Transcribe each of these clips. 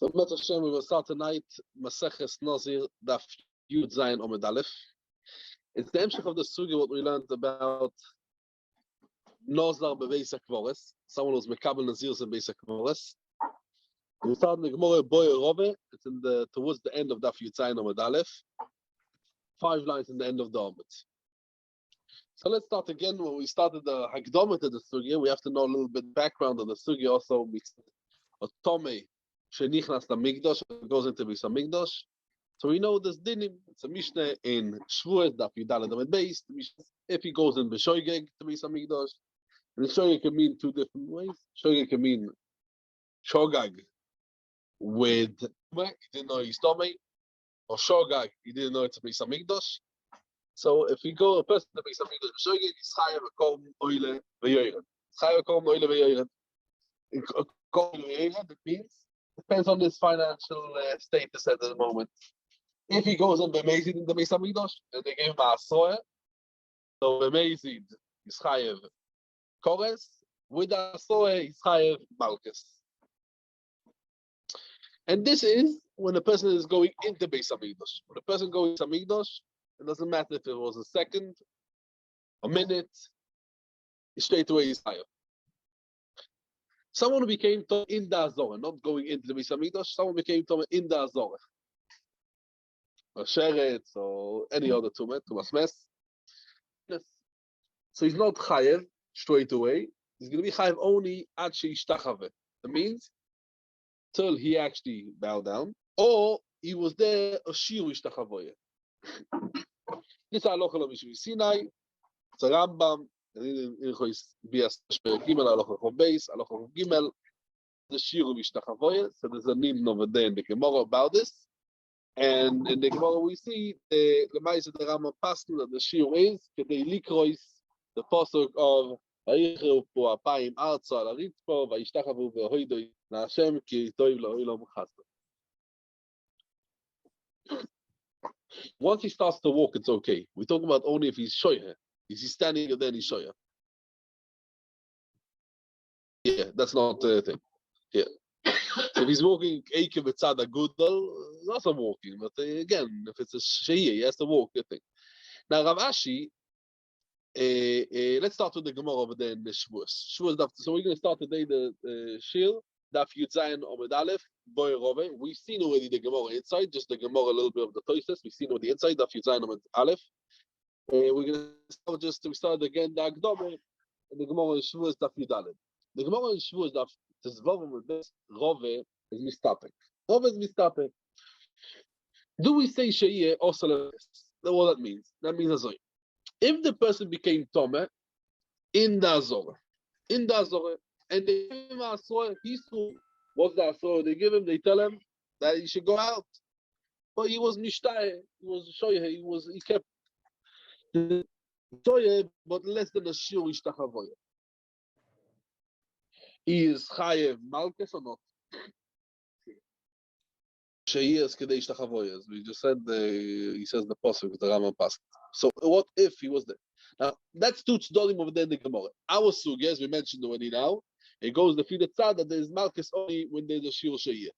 So, Met Hashem, we will start tonight, Masechet Nazir, Daf Yud Zayin Omid Aleph. It's the Emshech of the Sugi, what we learned about Nazar Bebeis HaKvores, someone who's Mekabel Nazirs in Beis HaKvores. We start in the Gemara Boy Rove, it's towards the end of Daf Yud Zayin Omid Aleph, 5 lines in the end of the Omid. So let's start again. When we started the Hagdomet of the Sugi, we have to know a little bit background of the Sugi also. We Otome Shenichnas Migdosh goes into Beis Hamikdash. So we know this dinim. It's a Mishnah in Shvuot Daf Yudalad Amud Beis. If he goes in B'Shoigeg to Beis Hamikdash, and Shoigeg can mean 2 different ways. Shoigeg can mean Shogag with he didn't know he's Tomei, or Shogag he didn't know it's a Beis Hamikdash. So if we go a person to Beis Hamikdash B'Shoigeg, he's Chayav Kol Oile V'Yoyred. Chayav Kol Oile V'Yoyred. Kol V'Yoyred, it means depends on his financial status at the moment. If he goes on B'Mezid in the Beis Hamikdash and they give him a soya, so B'Mezid is Chayev Kores, with a soya is Chayev Malkus. And this is when a person is going into Beis Hamikdash. When a person goes to Hamikdash, it doesn't matter if it was a second, a minute, straight away is Chayev. Someone who became Tom in the Azorah, not going into the Beis Hamikdash, someone became Tom in the Azorah. Or Sheretz, or any other Tumas Mes. Yes. So he's not Chayev straight away. He's going to be Chayev only at Sheishtachave. That means till he actually bowed down, or he was there a Shiru Ishtachavoye. This is Halacha L'Mishvi Sinai. It's a Rambam. In Bias Gimel Halacha Beis Halacha Gimel the Shiru Ishtachavoye. So there's a name over there in the Gemara about this. And in the Gemara we see the Lemaisa the Rambam Pasuk that the Shiur is Kedei Likrois the pasuk of Vayicheu po apayim arza al haritzpo vayishtachavu v'hoidoi la'Hashem ki toiv la'olam chasdo. Once he starts to walk, it's okay. We talk about only if he's shoyer. Is he standing and then he's shoyer? Yeah, that's not the thing. Yeah. So if he's walking Eike v'tzad agudal, that's not walking. But again, if it's a sheiyah, he has to walk. The thing. Now Rav Ashi, let's start with the Gemara over there in the Shavuos. So we're going to start today the Shir Daf Yud Zayin Omid Aleph Boy Rove. We've seen already the Gemara inside, just the Gemara a little bit of the Toises. We've seen already inside Daf Yud Zayin Omid Aleph. We're going to start again the Agdome and the Gemara in Shavuos Daf Yud Aleph. The Gemara in Shavuos Daf Tezvav with this Rove is mistapek. Rove is mistapek. Do we say Sheiyeh or Salah? That's what that means. That means Azoi. If the person became Tomeh in the Azorah, and they give him a Azorah, he saw what's the Azorah they give him, they tell him that he should go out. But he was Mishtayeh, he was Shoyeh, he kept Shoyeh, but less than a Shir Ishtachavoyeh. He is Chayev Malkus or not? Sheyes Kedei Ishtachavoyeh. We just said he says the pasuk the Rambam Pasuk. So what if he was there? Now that's 2 tzdodim over there in the Gemara. Our sugi, as we mentioned already now, it goes the feed tzad that there is Malkus only when there's a Shir Sheyeh.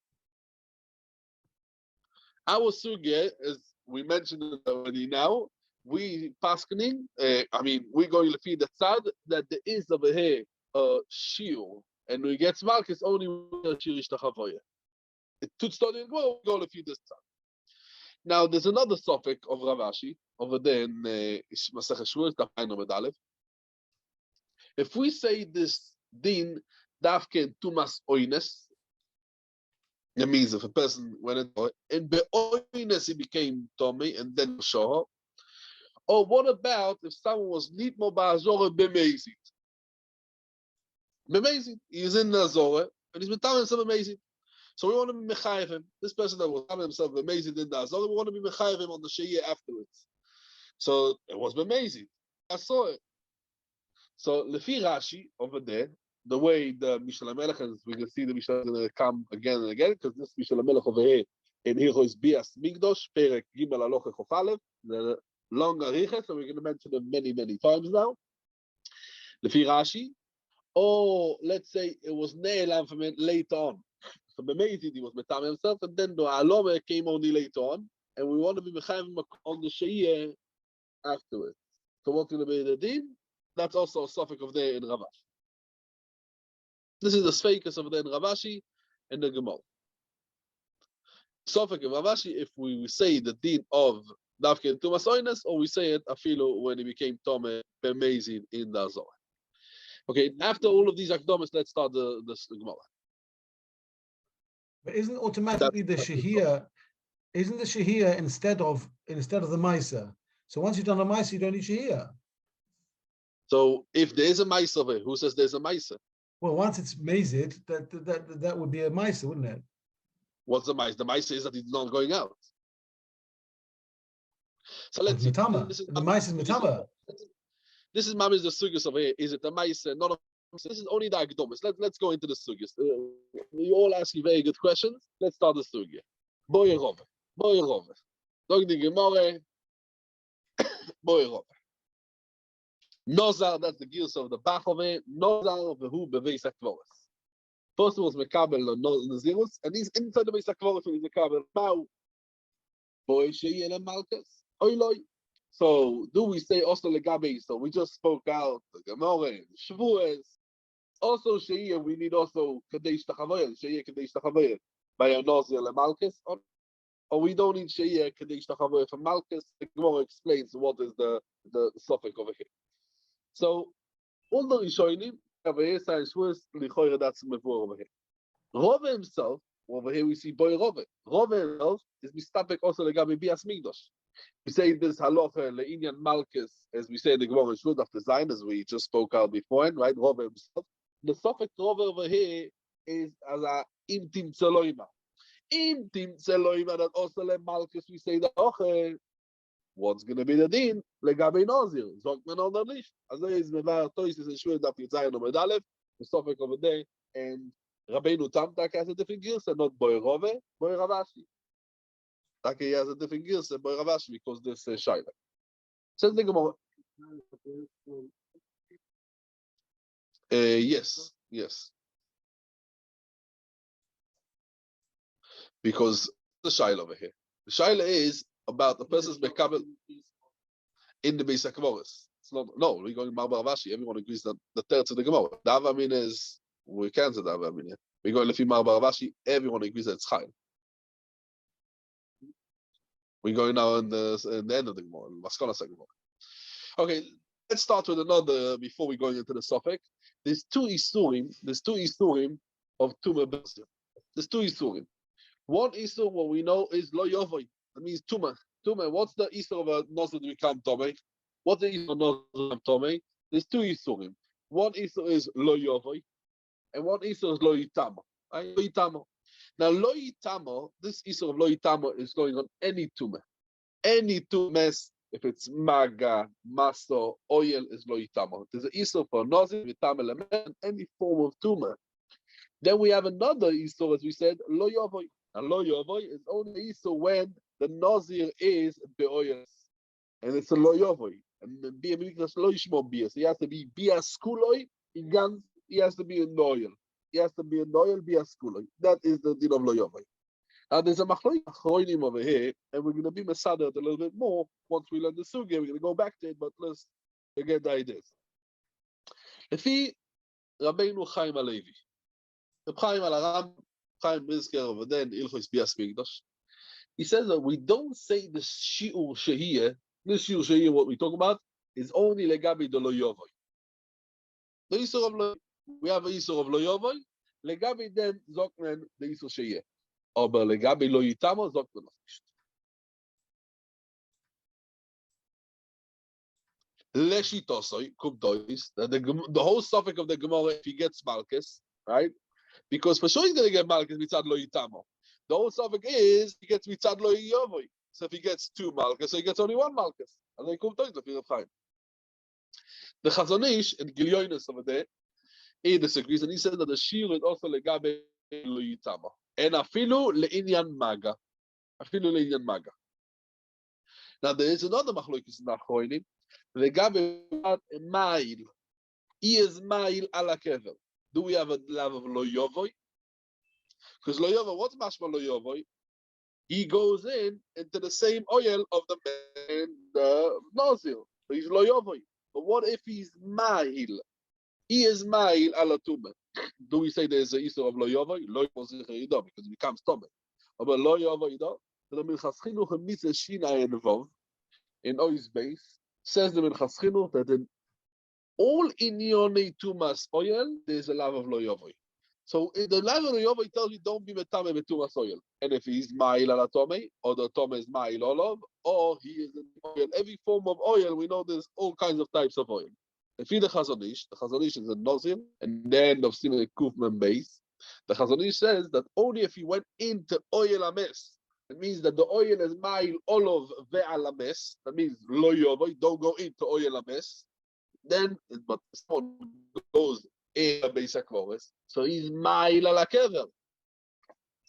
Our sugi, as we mentioned already now, we paskening. We're going to feed the tzad that there is over here a Shir. And we get Malkus only when Shir Ishtachavoyeh. To study go to feed this time. Now there's another suffix of Rav Ashi over there in Masechet Shavuos Daf Omid Aleph. If we say this din dafke tumas oines, that means if a person went in beoines he became Tomei and then shoho. Or what about if someone was nitmo ba'azorah b'mezid? B'mezid, he's in the Azorah and he's been telling himself b'mezid. So we want to be mechayev him. This person that was having himself amazing in the Azorah, we want to be mechayev him on the Sheiyah afterwards. So it was amazing. I saw it. So Lefi Rashi over there, the way the Mishal HaMelech, and we can see the Mishal is going to come again and again, because this Mishal HaMelech over here in Hirois Bias Migdosh, Perek Gimel Aloche Chofalev, the long Aricha, so we're going to mention it many, many times now. Lefi Rashi, or let's say it was Ne'elam from it later on. So B'meizid, he was Metam himself, and then the Alome came only later on, and we want to be Mechayim on the Sheiyah afterwards. So what's going to be the Din? That's also a suffix of there in Ravash. This is the Sfeikus of there in Ravashi and the Gemara. Suffix of Ravashi, if we say the Din of Davke Tumas Oines, or we say it Afilu when he became Tome B'meizid in the Azor. Okay, after all of these akdomas, let's start the Gemara. But isn't automatically the Shahiyah, isn't the Shahiyah instead of the Maisa? So once you've done a Maisa, you don't need Shahiyah. So if there's a Maisa over here, who says there's a Maisa? Well, once it's Mazid, that would be a Maisa, wouldn't it? What's the Maisa? The Maisa is that it's not going out. So let's see. The Maisa is Mitama. This is Mami's the Sugyas over here. Is it the Maisa? Not a This is only the Akdomis. Let's go into the Sugyas. You all ask you very good questions. Let's start the Sugya. Boy Rove. Dog the Gemore. Boy Rove. Nazar, that's the gears of the Bachove. Nazar, who beveis akvoris. First was Mekabel Nazirus, and he's inside the beis akvoris when he's Mekabel. Now, boy Sheyel Malchus. Oiloi. So, do we say also legabe? So we just spoke out the Gemore, Shavuos. Also, Sheyeh, we need also Kadesh Tachavoyer, Sheyeh Kadesh Tachavoyer by a Nazir Lemalchus. Or we don't need Sheyeh Kadesh Tachavoyer from Malchus. The Gemore explains what is the suffix over here. So, all the Rishonim over here say Shavuos Lichoyer, that's Mevor over here. Rove himself, over here we see Boy Rove. Rove himself is Mistapek also legabe Bias Migdosh. We say this halacha le'inyan Malchus, as we say in the Gemara Shvud of design, as we just spoke out beforehand, right? Rove himself. The suffix Rove over here is as a imtim tzeloima. Imtim tzeloima that also le Malchus we say the ocher. What's going to be the din? Legabe Nazir. Zokman on the lish. As there is mevar toises and Shvud of Yitzayin Omed Aleph. The suffix over there and Rabbeinu Tamtak has a different gear, and not Boy Rove, Boy Ravashi. He has a different gear than Boy Ravashi because this is Shaila. Says the Gemara. Yes. Because the Shaila over here. The Shaila is about the person's Mekabel in the Beis HaKvoros. It's not, no, we're going Mar Ravashi. Everyone agrees that the third to the Gemara. The Avamin is, we can't say the Avamin here. We're going Lefi Mar Ravashi. Everyone agrees that it's Chayil. We're going now in the end of the Gemara, Maskana Gemara. Okay, let's start with another before we go into the suffix. There's two isurim of Tumah Bezir. There's two isurim. One isur, what we know is lo yovoi. That means Tumah. Tumah. What's the isur of a Nazir to become Tomei? What's the isur of Nazir to become Tomei? There's two isurim. One isur is lo yovoi, and one isur is lo yitama. Right? Lo yitama. Now, lo yitama, this isur of lo yitama is going on any tumah. Any tumah, if it's maga, maso, oil, is lo yitama. There's an isur for nazir, yitama, lemen, any form of tumah. Then we have another isur, as we said, lo yovoi. And lo yovoi is only isur when the nazir is be'oyas. And it's a lo yovoi. And the bias lo yishmo bias. He has to be bias kuloi, he has to be in the oil. He has to be in oil, be a skuloi. That is the din of lo yovoi. Now there's a machloi achroinim over here, and we're going to be mesadered a little bit more once we learn the sugya. We're going to go back to it, but let's get the ideas. Lefi Rabbeinu Chaim Alevi, the Chaim Alaram, Chaim Brizker over there in Ilchos Bias Migdosh. He says that we don't say the shiur shehiyah. This shiur shehiyah, what we talk about, is only legabi de lo yovoi. The isur of lo. We have an isur of lo yovoi. Legabi then zokmen the isur sheyeh. Aber legabi lo yitama zokmen noch nicht. Leshitosoi kubdois. The whole suffix of the Gemara, if he gets malchus, right? Because for sure he's going to get malchus mitzad lo yitama. The whole suffix is he gets mitzad lo yovoi. So if he gets two malchus, so he gets only one malchus. And then kubdois the Fir Chaim. The Chazon Ish and Gilyonis over there, he disagrees, and he says that the shir is also legabe lo yitama, and afilu le'inyan maga, Now there is another machlokes in Achronim, legabe ma'il. He is ma'il ala kevel. Do we have a love of lo yovoi? Because lo yovoy, what's mashma lo yovoy? He goes into the same oil of the man, the Nazir. So he's lo yovoy. But what if he's ma'il? He is ma'il ala tumah. Do we say there's a issue of lo yovoy? Lo yovoy because it becomes tumah. But lo yovoy, so the Minchas Chinuch and Mitzvah Shina involved in Oi's base says the Minchas Chinuch that in all inyonei tumas oil there's a love of lo yovoy. So in the love of lo yovoy tells you don't be metame betumas oil. And if he's ma'il ala tomei, or the tomei is ma'il olav, or he is in oil, every form of oil, we know there's all kinds of types of oil. If the Chazon Ish is a Nazir, and the end of Simon Kufman base, the Chazon Ish says that only if he went into oil ames, it means that the oil is ma'il olav ve'al ames, that means lo yovoy, don't go into oil ames. Then, but someone goes in a base akvoris, so he's ma'il ala kever.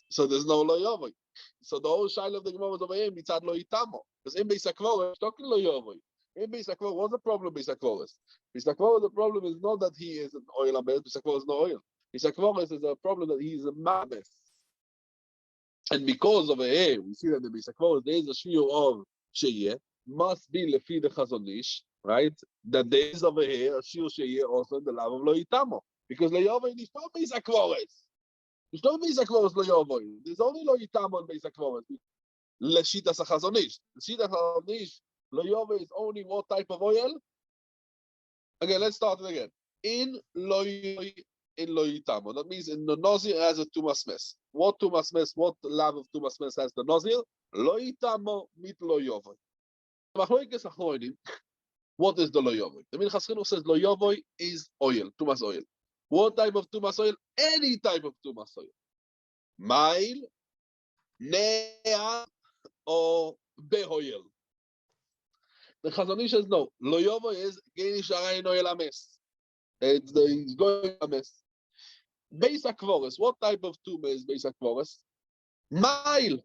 So there's no lo yovoy. So the whole shaila of the Gemara was over here, mitzad lo itamo. Because in base akvoris, talking lo yovoy. In base akvoris, what's the problem base akvoris? Base akvoris, the problem is not that he is an oil ames, base akvoris is no oil. Base akvoris is a problem that he is a ma'ames. And because over here, we see that in base akvoris, there is a shiur of sheyeh, must be lefi the Chazon Ish, right? That there is over here a shiur sheyeh also in the love of lo itamo. Because lo yovoy is not base akvoris. It's not base akvoris lo yovoy. There's only lo itamo in base akvoris. Leshitas Chazon Ish. Leshitas Chazon Ish, lo yovoy is only what type of oil? Okay, let's start it again. In lo yovoy, in lo itamo. That means in the Nazir has a tumas mes. What tumas mes? What love of tumas mes has the Nazir? Lo itamo mit lo yovoy. What is the lo yovoy? The Minchas Chinuch says lo yovoy is oil, tumas oil. What type of tumas oil? Any type of tumas oil. Ma'il, nea, or behoyel. The Chazon Ish says no. Lo yovoy is geni sharayin oil ames. It's going ames. Beis akvoris. What type of tumah is beis akvoris? Ma'il.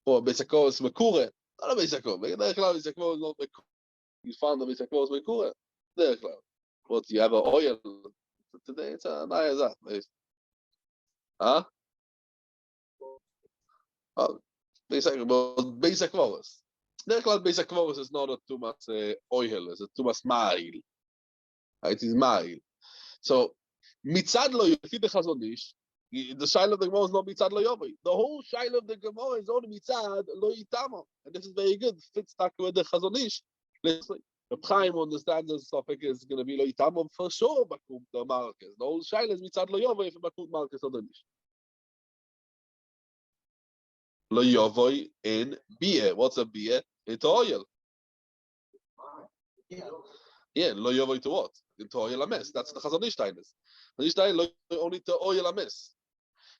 Or beis akvoris mekure. Not a beis akvoris. Beis akvoris is not mekure. You found the beis akvoris mekure. What, you have an oil? Today it's a nayazah. Huh? Beis akvoris. Beis akvoris is not a tumas oil. It's a tumas ma'il. It is ma'il. So, mitzad lo yovoy, the Chazon Ish, the shaila of the Gemara is not mitzad lo yovoy. The whole shaila of the Gemara is only mitzad lo itamo. And this is very good. Fits back with the Chazon Ish. Listen, the Chaim understands the topic is going to be lo itamo for sure, bakum the Marcus. The whole shaila is mitzad lo yovoy for bakum Marcus or the Nish. Lo yovoy in beer. What's a beer? It's oil. Yeah, lo yovoy to what? Into oil ames. That's the Chazon Ish tainus. The Ish tainus only to oil ames.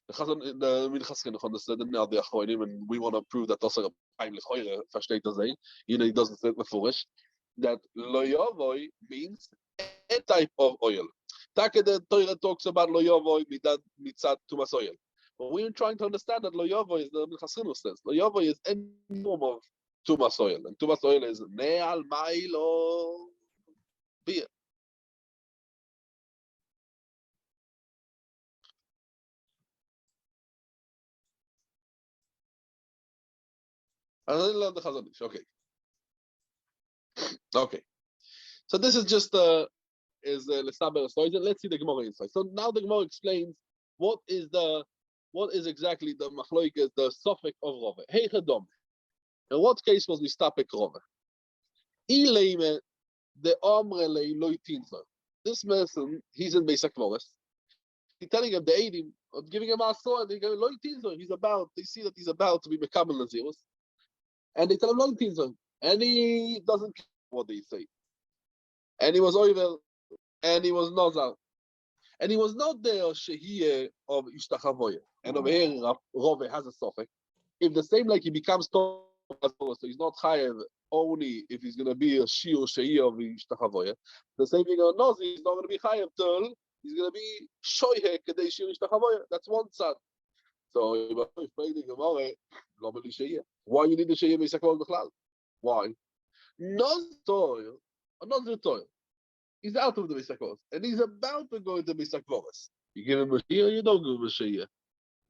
The Minchas Chinuch understood now the Achronim, and we want to prove that also a heimlich oire versteht das ein. You know, he doesn't say beforish that lo yovoy means a type of oil. Take the Torah talks about lo yovoy mitzad tumas oil. But we're trying to understand that lo yovoy is the Minchas Chinuch says. Lo yovoy is any form of tumas oil, and tumas oil is ne'al ma'il or beer. Okay. Okay. So this is just let's see the Gemara inside. So now the Gemara explains what is exactly the machloikes, the suffix of Rove. Hey Chedom. In what case was we stopik Rove? Ileime the Amrele Loitinza. This person, he's in Beis Akvoris. He's telling him the Eidim, giving him a sword, they go Loitinza. They see that he's about to be Mekabel Nazirus. And they tell him Loitinza. And he doesn't care what they say. And he was Oivel, and he was Nazar. And he was not there Shehiyeh of Ishtachavoyah. And over here, Rove has a suffix. If the same like he becomes Torah, so he's not chayav only if he's going to be a shiur sheyeh of Ishtachavoyah. The same thing on Nazir, he's not going to be chayav till he's going to be shoyeh kedei shiur Ishtachavoyah. That's one side. So if the Gemara, why you need the sheyeh b'isakol b'chlal? Why? Nazir toil. He's out of the Misakos, and he's about to go into Misakvoris. You give him a shia, or you don't give him a shia.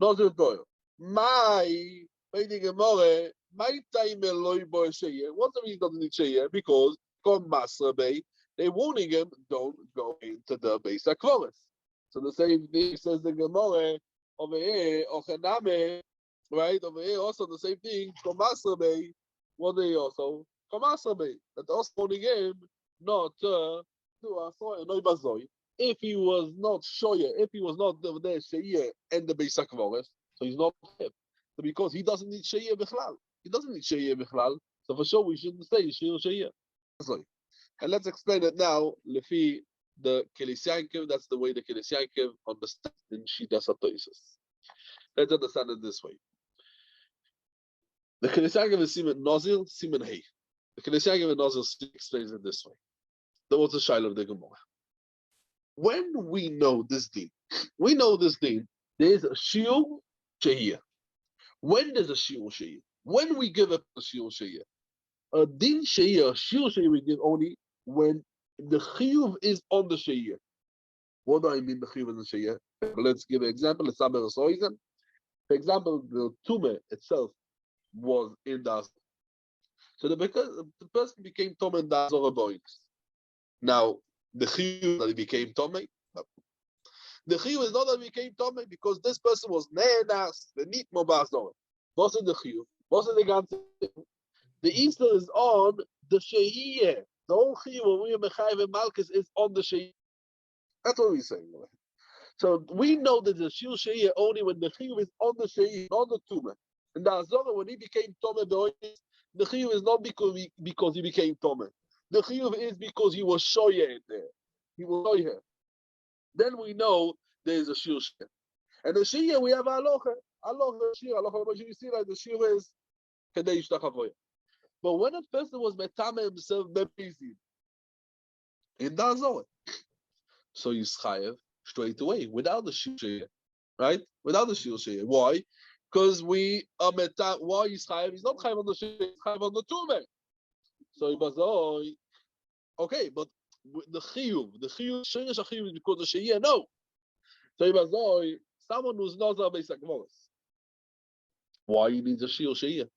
Nazir Toil. My Gemara, my time Eloi boy shia. What's the reason he doesn't need shia? Because come Masra Bay, they're warning him, don't go into the base Akvaris. So the same thing says the Gemara over here, Ochaname, right? Over here also the same thing, come Masra Bay. What they also? Come Masra Bay. That also warning him not to do a soy, no bazoi. If he was not shoya, if he was not there sheyeh and the Beis HaKvares, so he's not him. So because he doesn't need sheyeh bichlal, he doesn't need sheyeh bichlal. So for sure we shouldn't say sheyeh. And let's explain it now. Lefi the Kelisyankiv, that's the way the Kelisyankiv understands in Shitas HaToises. Let's understand it this way. The Kelisyankiv is Siman Nazir, Siman Hey. The Kelisyankiv and Nazir explains it this way. There was a shaila of the Gemara. When we know this deen, there's a shiur sheyeh. When there's a shiur sheyeh, when we give up a shiur sheyeh, a din sheyeh, a shiur sheyeh we give only when the chiyuv is on the sheyeh. What do I mean the chiyuv is on the sheyeh? Let's give an example. Let's have a reason. For example, the tumah itself was in the azor. So because the person became tumah in the azor boinus. Now, the chiyuv that he became tomei. No. The chiyuv is not that he became tomei because this person was ne'enas, the nit mobazor. What's in the chiyuv? What's in the ganze? The Easter is on the sheyeh. The whole chiyuv, when we mechayev and malchus, is on the sheyeh. That's what we're saying. So we know that the shiur sheyeh only when the chiyuv is on the sheyeh, on the tumah. And the azor, when he became tomei, the chiyuv is not because he became tomei. The chiyuv is because he was shoyeh there. He was shoyeh. Then we know there is a shiur sheyeh. And the sheyeh we have aloha. Aloha shir, aloha. You see like the shir is kadei shtachavoya. But when a person was metame himself bepizim, it does all. So he's chayev straight away without the shiur sheyeh, right? Without the shiur sheyeh. Why? Because we are metame. Why he's chayev? He's not chayev on the sheyeh. He's chayev on the tumah. So he was okay, but the chiyuv, shirish chiyuv is because the sheyeh. No. So he was someone who's not a Beis HaKvaros. Why he needs a shiur sheyeh?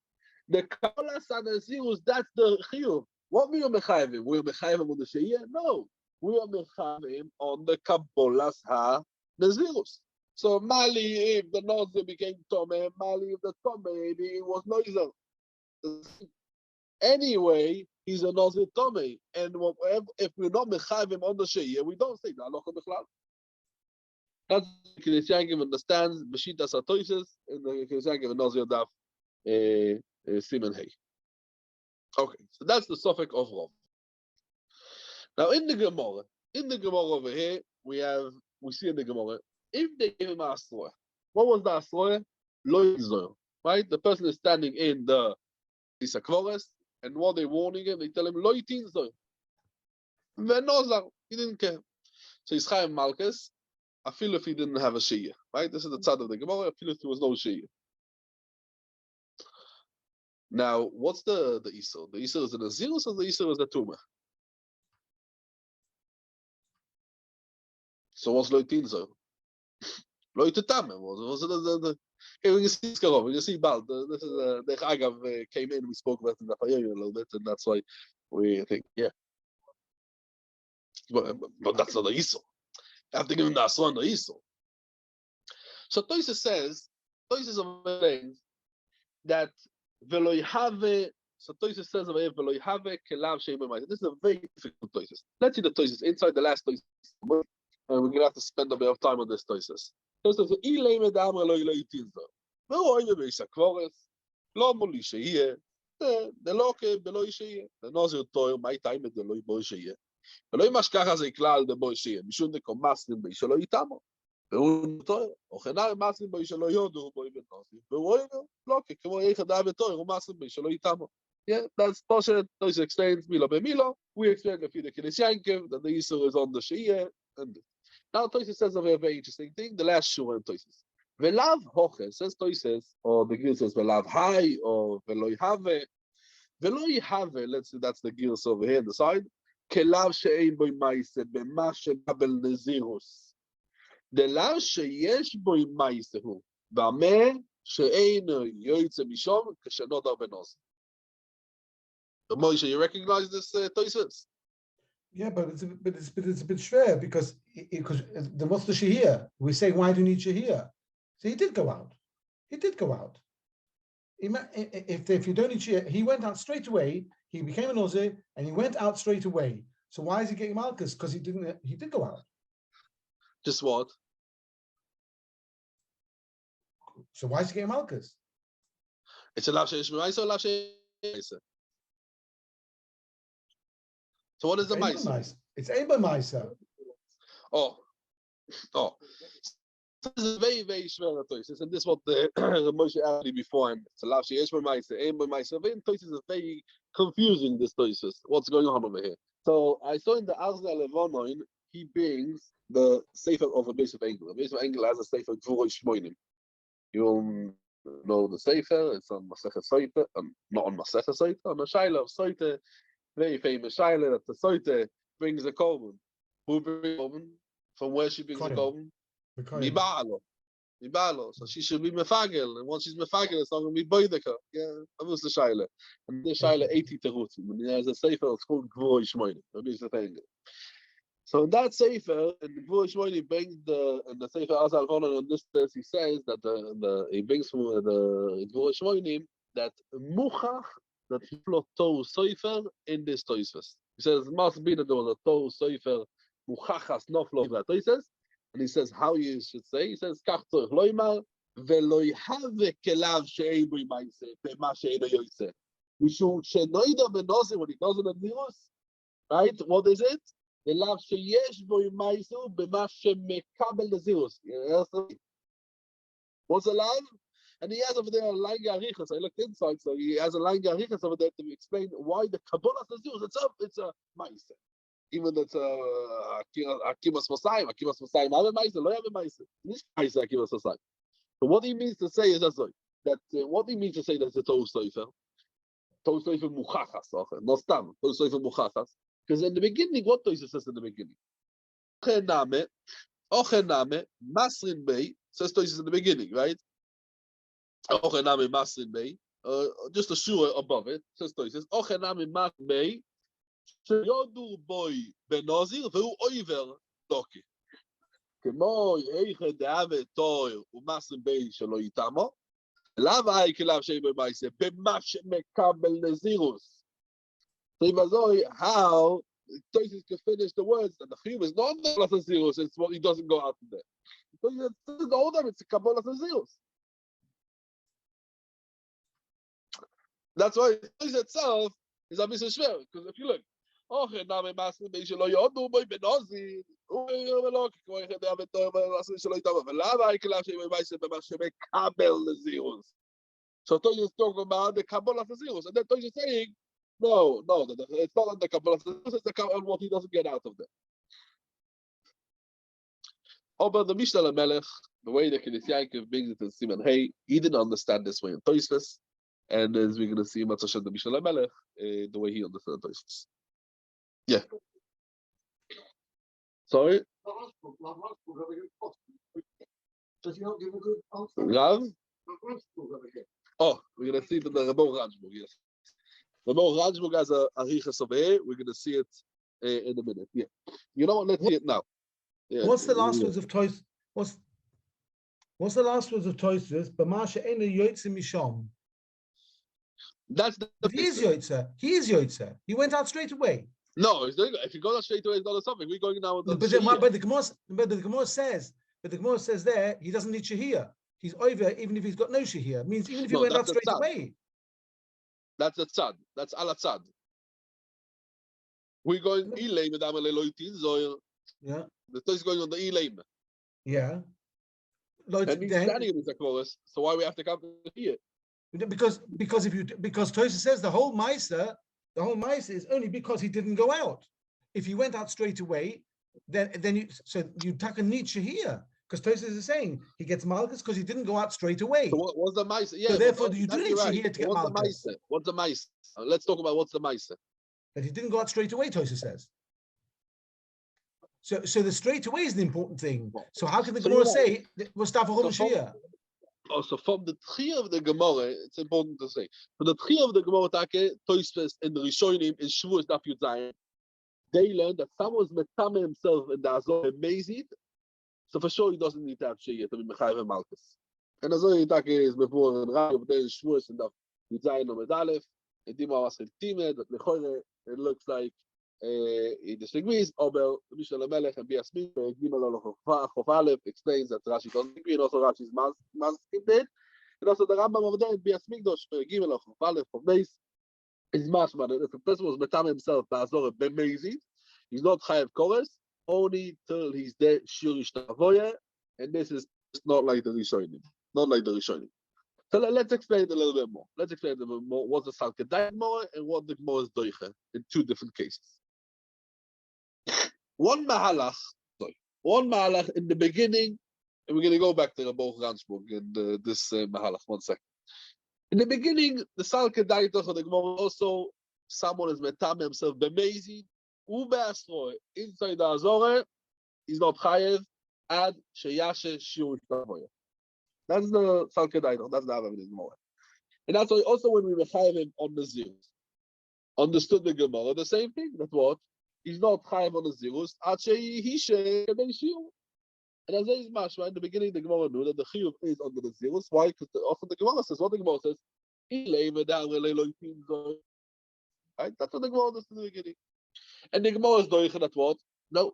The kalas anazirus, that's the chiyuv. What we are mechayim? We are mechayim on the sheyeh? No, we are mechayim on the kabolas ha nazirus. So Mali, if the Nazir became tomei, Mali, if the tomei was noiser. Anyway, he's a Nazir tomei, and if we're not mechayim on the sheyeh, we don't say the halacha bichlal. That's the Kelisyankiv understands Beshitas HaToises, and the Kelisyankiv and Nazir daf Siman Hey. Okay, so that's the suffix of Rov. Now in the Gemara over here, we see in the Gemara, if they gave him a asroya, what was the asroya? Lo yizor, right? The person is standing in the Beis HaKvares, and what they're warning him, they tell him lo yitinzor. Venozar, he didn't care. So he's chayim malchus. I feel if he didn't have a sheyeh, right? This is the tzad of the Gemara. I feel if there was no sheyeh. Now, what's the Isur? The Isur is the Nazirus or the Isur is the Tumah? So what's Loitinzo? Loitutame was the okay, we can see Skarov, we can see Bal. This is the Chagav came in, we spoke about it in the Chayim a little bit, and that's why we think, yeah. But that's not the Isur. You have to give him the Asur and the Isur. So Toysa says that V'lo yhave. So Toysa says over here, V'lo yhave kelav she'im b'mayis. This is a very difficult Toysa. Let's see the Toysa inside the last Toysa. And we're gonna have to spend a bit of time on this Toysa. Toysa says, "Ilay medamar lo yitinzo." Ve'roy bebeis hakvares lo moli sheyeh. The loke beloy sheyeh. The Nazir toyer my time at the loy boy sheyeh. Ve'lo yimashkach ze klal the boy sheyeh. Mishum de komaslim beishalo yitamo. והוא טועה, או חנאי מעשים בו שלא יודו בו בן נוסי, והוא רואה לא, כמו איך אדם וטועה, הוא מעשים בו שלא איתמו. Yeah, that's Poshet. Those explains Milo be Milo. We explain the Kelisyankiv that the Isur is on the Shia. And now Toysis says a very interesting thing. The last Shura in Toysis. Velav Hoche says Toysis, or the Gil says Velav Hai, or Veloi Have. Veloi Have, let's see, that's the Gils over here on the side. Kelav She'ein Boi Maise, Bema Shebabel Nezirus. דלאו שיש בו מייסה הוא, במה שאינו יוצא משום כשנודר בנוזר. Moshe, you recognize this Tosfos? Yeah, but it's a bit schwer because then what's the shehiyah? We say, why do you need shehiyah? So he did go out. He did go out. If you don't need shehiyah, he went out straight away. He became a Nazir and he went out straight away. So why is he getting malchus? Because he did go out. Just what? So why is he getting malchus? It's a lav sheish b'maisa or lav sheish. So what is the maisa? It's Eba Maisa. Oh. This is very, very shver Tosfos, and this is what the Moshe asked me beforehand. It's a lav sheish b'maisa, ein b'maisa. Tosfos is very confusing. This Tosfos. What's going on over here? So I saw in the Azra Levonoin, he brings the Sefer of a base of Engel. A base of Engel has a Sefer Gvurei Shmoinim. You know the Sefer. It's on Masechet Soite, not on Masechet Soite, on the Shaila of Soite. Very famous Shaila that the Soite brings a korban. Who brings a korban? From where she brings a korban? Mibalo. So she should be mefagel, and once she's mefagel, it's not going to be boideka. Yeah, that was the Shaila. And the Shaila 80 terutim. And there's a Sefer it's called Gvurei Shmoinim. That means the thing. So in that Sefer, and Gvurei Shmoinim brings the Sefer Azal Vonon on this verse, he says that he brings from the Gvurei Shmoinim that muchach that he flot Torah Sefer in this Tosfos. He says it must be that there was a Torah Sefer muchachas noflo that he says, and he says how you should say. He says kach tzorich loymar velo yhave kelav she'ei bo ma'aseh b'ma she'eino yotzeh. Mishum she'noida b'nozir when he does it in Nirus, right? What is it? The lav sheyesh bo ma'aseh b'ma she'mekabel nezirus. What's the lav? And he has over there a line garichas. I looked inside, so he has a line garichas over there to explain why the Kabbalah Nazir it's a ma'aseh. Even that's akimas masayim. Akimas masayim have a ma'aseh, lo have a ma'aseh. This ma'aseh akimas masayim. So what he means to say is that what he means to say that the Torah Sefer muchachas, not stam Torah Sefer muchachas. Because in the beginning, what Tosfos says in the beginning? Ochename masrin bei says Tosfos in the beginning, right? Ochenami Masrin Bey, just a shura above it, says Tosfos. Ochenami Masrin Bey, sheyodu boy benazir v'hu oiver doki. Kemo yeiche de'ave toir u'masrin bey shelo yitamo. Lav hay kelav shei b'maise b'ma she'mekabel nezirus. So how Tosfos can finish the words that the chiyuv is not the nezirus, it's what he doesn't go out there. So it's the older, it's a kabbalah nezirus. That's why Tosfos itself is a Mr. Shver, because if you look, so Tosfos is talking about the Kabbalah of Nazirus, and then Tosfos is saying, no, it's not on the Kabbalah of Nazirus, it's the what he doesn't get out of there. But the Mishnah Melech, the way the Kiddush Yaakov brings it in Siman Hey, he didn't understand this way in Tosfos. And as we're going to see, Masechet the Mishnah Melech, the way he understood Tosfos. Yeah. Sorry? Rav? Oh, we're going to see it in the Rabo Rajbog, yes. Rabo Rajbog has a Arichas over here. We're going to see it in a minute. Yeah. You know what? Let's see it now. Yeah. What's the last words of Tosfos? What's the last words of Tosfos? B'ma she'eino yotzeh misham. That's the he is Yotzer. He is Yotzer. He went out straight away. No, if he goes out straight away, it's not something. We're going now. But the Gemara says there he doesn't need shehiyah. He's over even if he's got no shehiyah. Means even if he went out straight away. That's the tzad. That's ala tzad. We're going ileim with amaleloitin zoyer. Yeah. The Tosfos is going on the ileim. Yeah. And he's standing in the chorus. So why we have to come here? Because Tosfos says the whole Maisa is only because he didn't go out. If he went out straight away, then you take a need shehiyah. Because Tosfos is saying he gets malchus because he didn't go out straight away. So what's the Maisa? Yeah. So therefore, you do need shehiyah to get malchus. What's the Maisa? Let's talk about what's the Maisa. That he didn't go out straight away. Tosfos says. So the straight away is the important thing. So how can the So Gemara you're say Mustafa So from, also from the three of the Gemara, it's important to say. From the three of the Gemara, Toysfest and the Rishonim in Shavuos Daf Yud Zayin, they learned that someone's metame himself in the Azor amazing. So for sure he doesn't need to have Shiyah to be Mechayev and Malchus. And Azor Yitake is before and Rav, but then Shavuos and Daf Yud Zayin Omed Aleph, and Dima Wasel Timed, that Lechoyre, it looks like he disagrees. Obel, Mishal Melech and Biasmin, Gimel Chof Aleph explains that Rashi doesn't agree, and also Rashi's Masechet did. And also the Rambam over there in Biasmigdosh, Gimel Chof Aleph, Chof Beis, is mashma that if a person was metam himself ba'azor b'mezid, he's not chayav kores only till he's there shirish tavoya, and this is not like the Rishonim, not like the Rishonim. So let's explain it a little bit more. Let's explain a little bit more what the Salkadai Gemara and what the Gemara is doiche in two different cases. One mahalach in the beginning, and we're going to go back to the Boch Ransburg in this mahalach. 1 second. In the beginning, the Salke Daitach of the Gemara also, someone is metam himself b'mezi, u'be'asroy, inside the Azore, he's not chayev, ad sheyashe shiur tavoya. That's the Salke Daitach, that's the Avav in the Gemara. And that's why also when we mechayev him on the Zirus, understood the Gemara, the same thing, that what? He's not chayev on the Zirus, ad sheyihishe kadei shiur. And as is mashma, in the beginning, the Gemara knew that the chiyuv is under the Zirus. Why? Because often the Gemara says, what the Gemara says, right? That's what the Gemara does in the beginning. And the Gemara is doing that what? No.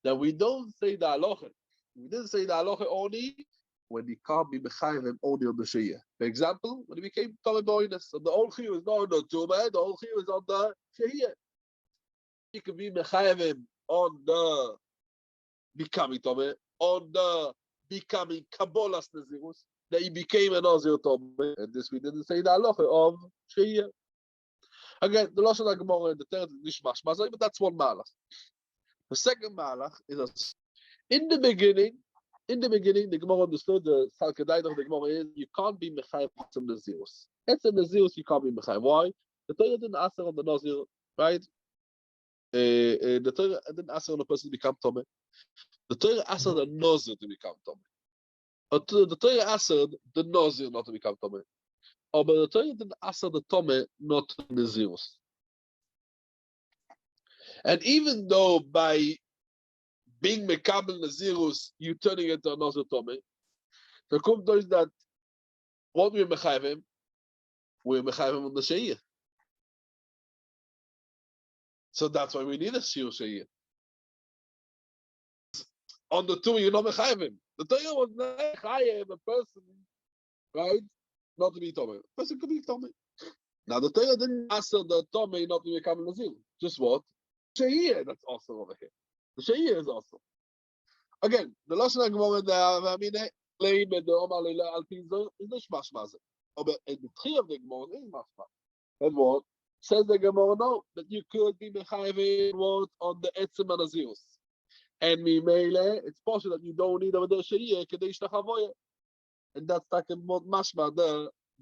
That we don't say the halacha. We didn't say the halacha only when he can't be mechayev him only on the shiyah. For example, when he became Tomei Boinus, so the whole chiyuv is not on the tumah, the whole chiyuv is on the shiyah. He can be mechayev him on the becoming Tomei, on the becoming Kabbalah's Nazirus, that he became a Nazir Tomei, and this we didn't say the halacha of Shiyah. Again, the Lashon HaGemara and the third Nishmash Mazai, but that's one malach. The second malach is in the beginning, the Gemara understood the Salkadai of the Gemara is you can't be Mechayev from Nazirus. It's a Nazirus you can't be Mechayev. Why? The Torah didn't ask on the Nazir, right? The Torah didn't ask on the person to become Tomei. The Torah asked the Nazir to become Tomei. The Torah asked the Nazir not to become Tomei. But the Torah didn't ask the Tomei not to be Nazirus. And even though by being Mekabel Nazirus, you turning into a Nazir Tomei, there comes those that what we're Mechayim on the Sheiyah. So that's why we need a Shiur Sheiyah. On the two, you're not mechayim. The Torah was not mechayim a person, right? Not to be Tomei. A person could be Tomei. Now the Torah didn't ask the Tomei not to become a Nazir. Just what? Sheiyah, that's also over here. The Sheiyah is also. Again, the Lashon HaGemara and the Avamine, Leib and the Omar Leila Al Pinzer is the Shmash Mazeh. But in the three of the Gemara is Mashma. And what? Says the Gemara, no, that you could be mechayim what on the Etzem and Nazirus. And Mimele, it's possible that you don't need over the Shariah, Kadesh Tachavoya. And that's talking about Mashma,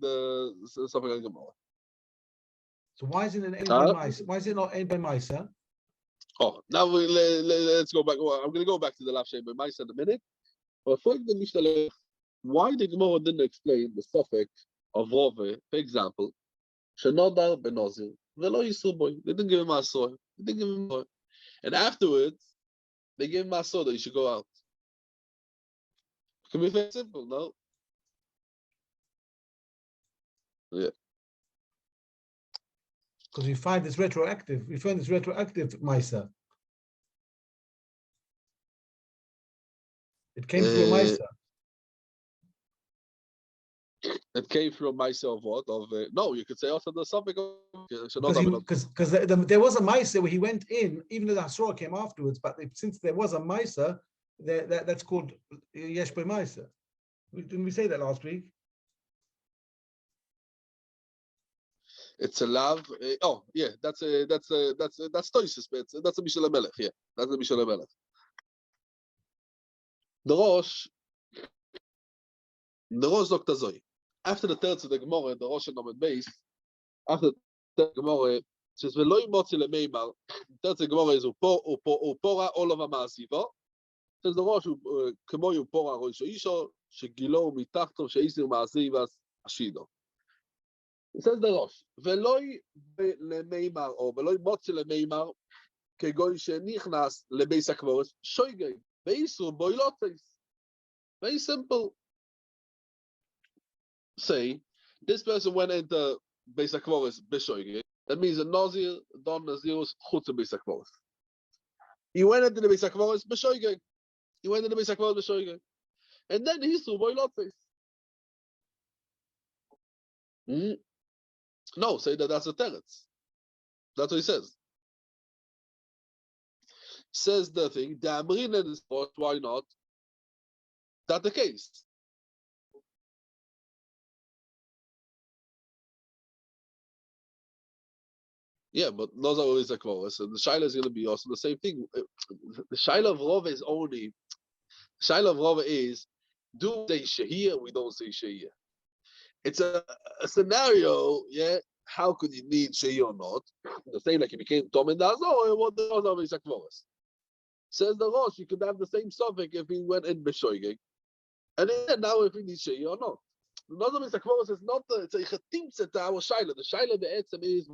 the something like Gemara. So why is it an Ein by Maisa? Why is it not Ein by Maisa? Oh, now let's go back. I'm going to go back to the last Ein by Maisa in a minute. But for the Mishnah, why the Gemara didn't explain the suffix of Rove, for example, Shenodar ben Nazir, Velo Yisur boy. They didn't give him a sword. They didn't give him a sword. And afterwards, they gave him a sword that he should go out. It can be very simple, no? Yeah. Because we find this retroactive. We find this retroactive Maisa. It came through a Maisa. It came from myself. What of no? You could say also the suffix of because there was a Maisa where he went in, even though the Hasra came afterwards. But since there was a Maisa, that's called Yesh by Maisa. Didn't we say that last week? It's a love. Oh yeah, that's Toisus. That's a Mishal Melech. Yeah, that's a Mishal Melech. The Rosh Dr. Zoy. After the third of the Gemara, the Rosh and Nomen base, after the Gemara, says Veloy Motzi Lemeimar. That's the Gemara is Upora Olava Masiva. Says the Rosh Kemo Upora Rosh Isho Shegilo Mitachto Sheisir Masivas Ashido. It says the Rosh Veloy Lemeimar or Veloy Motzi Lemeimar Kegoy Shenichnas Lebeis Akvoros Shoygei Beisur Boilotes. Very simple. Say this person went into Beis Akvoros Beshoygei. That means a Nazir, Don Nazirus, Chutz Beis Akvoros. He went into the Beis Akvoros Beshoygei. He went into the Beis Akvoros Beshoygei. And then he saw Boilotes. No, say that's a teretz. That's what he says. Says the thing, the Amrin in the spot, why not? That's the case. Yeah, but Nazar is a chorus, and the Shaila is going to be also the same thing. The Shaila of Rova is only, Shaila of Rova is, do they shehiyah? We don't say shehiyah. It's a scenario, yeah. How could you need shehiyah or not? The same like he became Tom and Nazar, or what the Nazar is a chorus. Says the Rosh, you could have the same suffix if he went in Beshoigeg. And then now if he needs shehiyah or not. The Nazar is a chorus is not the, it's a chetimtzet to our Shaila. The Shaila the etzem is,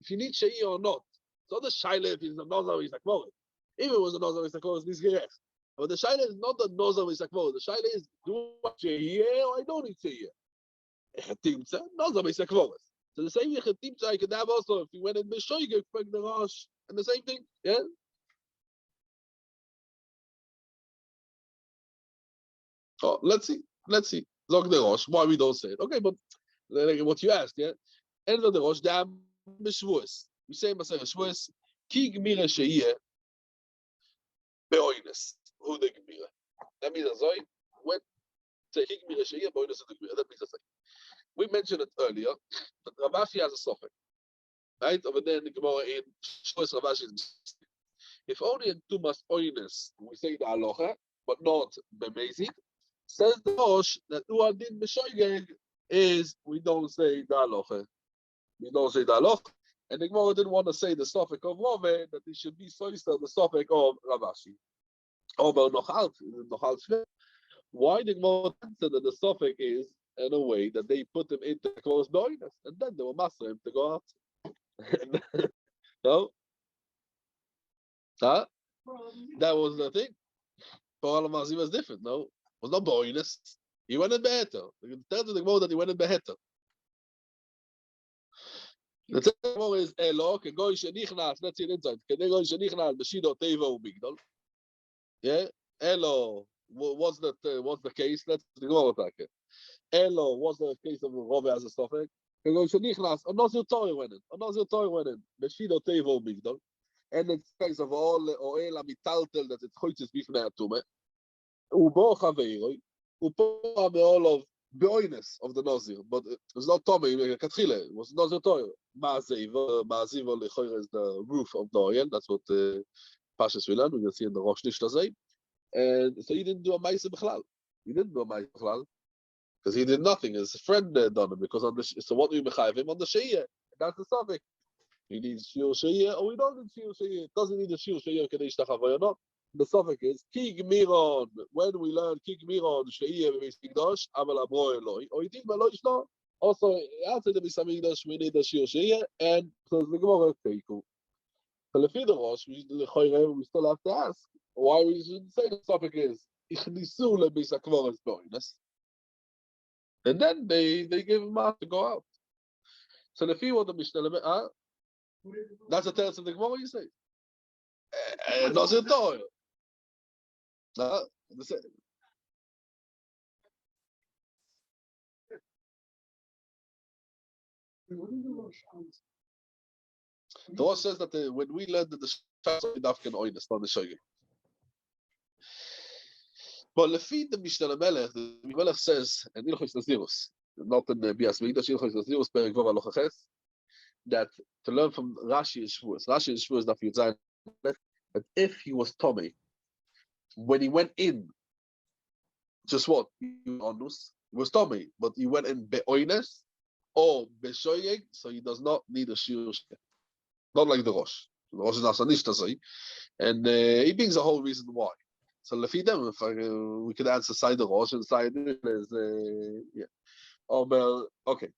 if you need shehiyah or not. So the shaila if he's a nazar is a kvoret. If it was a nazar is a kvoret, this gerech. But the shaila is not the nazar is a kvoret. The shaila is do I shehiyah or I don't need shehiyah. Echetimtza nazar is a kvoret. So the same echetimtza I could have also if you went in Beshoigeg expect the Rosh and the same thing. Yeah. Oh, let's see. Log the Rosh. Why we don't say it? Okay, but what you asked, yeah. End of the Rosh. Damn mishvuos. We say Masechet Shavuos, ki gemira sheyeh beoines. Who the gemira? That means Azoi when say ki gemira sheyeh beoines is the gemira. That means Azoi. We mentioned it earlier, but Ravashi has a suffix, right? Over there in the Gemara in Shavuos, Ravashi is if only in Tumas oines we say the halacha, but not bemezid. Says the Rosh that uadin b'shoigeg is we don't say the halacha. We don't say the halacha. And the Gemara didn't want to say the suffix of Rove, that it should be so the suffix of Ravashi. Why the Gemara said that the suffix is in a way that they put them into close blindness, and then they were master him to go out. No? Huh? That was the thing. Paul Amazi was different, no? It was not blindness. He went in better. Tell the Gemara that he went in better. The second is Elo, Kegoy Shenichnas, let's see it inside. Kegoy Shenichnas, Beshido Teva Ubigdol. Yeah, Elo, what's the case? Let's go attack it. Elo, what's the case of Rove as a suffix? Kegoy Shenichnas, a Nazir Torah went in, Beshido Teva Ubigdol. And it's case of all Oel Amitaltel that it's Choitzes Bifnei Atume. Ubo Chaveiroi, Upo Meol of Beoines of the Nazir, but it was not Tommy Katchile, it was Nazir Torah. Ma'aziva Lechoyer is the roof of the oil. That's what Pashas we learn. We can see in the Rosh Nishlazay. And so he didn't do a Ma'ase B'chlal. He didn't do a Ma'ase B'chlal because he did nothing. His friend done it because on the so what we mechayiv him on the Sheyeh. That's the suffix. He needs Shiur Sheyeh or we don't need Shiur Sheyeh. It doesn't need a Shiur Sheyeh Kadesh Tachavoy or not. The suffix is Ki Gmiron. When we learn Ki Gmiron Sheyeh B'Beis Mikdash Aval Abro Eloi or Yitin B'Eloi Shno. Also, outside the Beis Hamikdash, we need a Shiur Sheyeh, and so the Gemara Teiku. So the Rosh, we still have to ask why we shouldn't say the suffix is Ichnisu leBeis HaKvoros Boinus, and then they give him out to go out. So the what the Mishnah, that's the teretz of the Gemara. You say, Nazir Torah. The Rosh says that when we learned that the Shas Dafkin Oinus, not the Shogi. But Lefi the Mishnah Melech, the Melech says, and Ilchos Nazirus, not in Bias Mikdash, Ilchos Nazirus, Perek Vav Alochaches, that to learn from Rashi and Shavuos, Daf Yud Zayin, that if he was Tomei, when he went in, just what? Onus, he was Tomei, but he went in Be'oines or Beshoyeg, so he does not need a Shiur. not like the Rosh. The Rosh is not Nishtazai. And he brings a whole reason why. So lefi them, if we could answer side the Rosh and side is yeah. Oh, well, okay.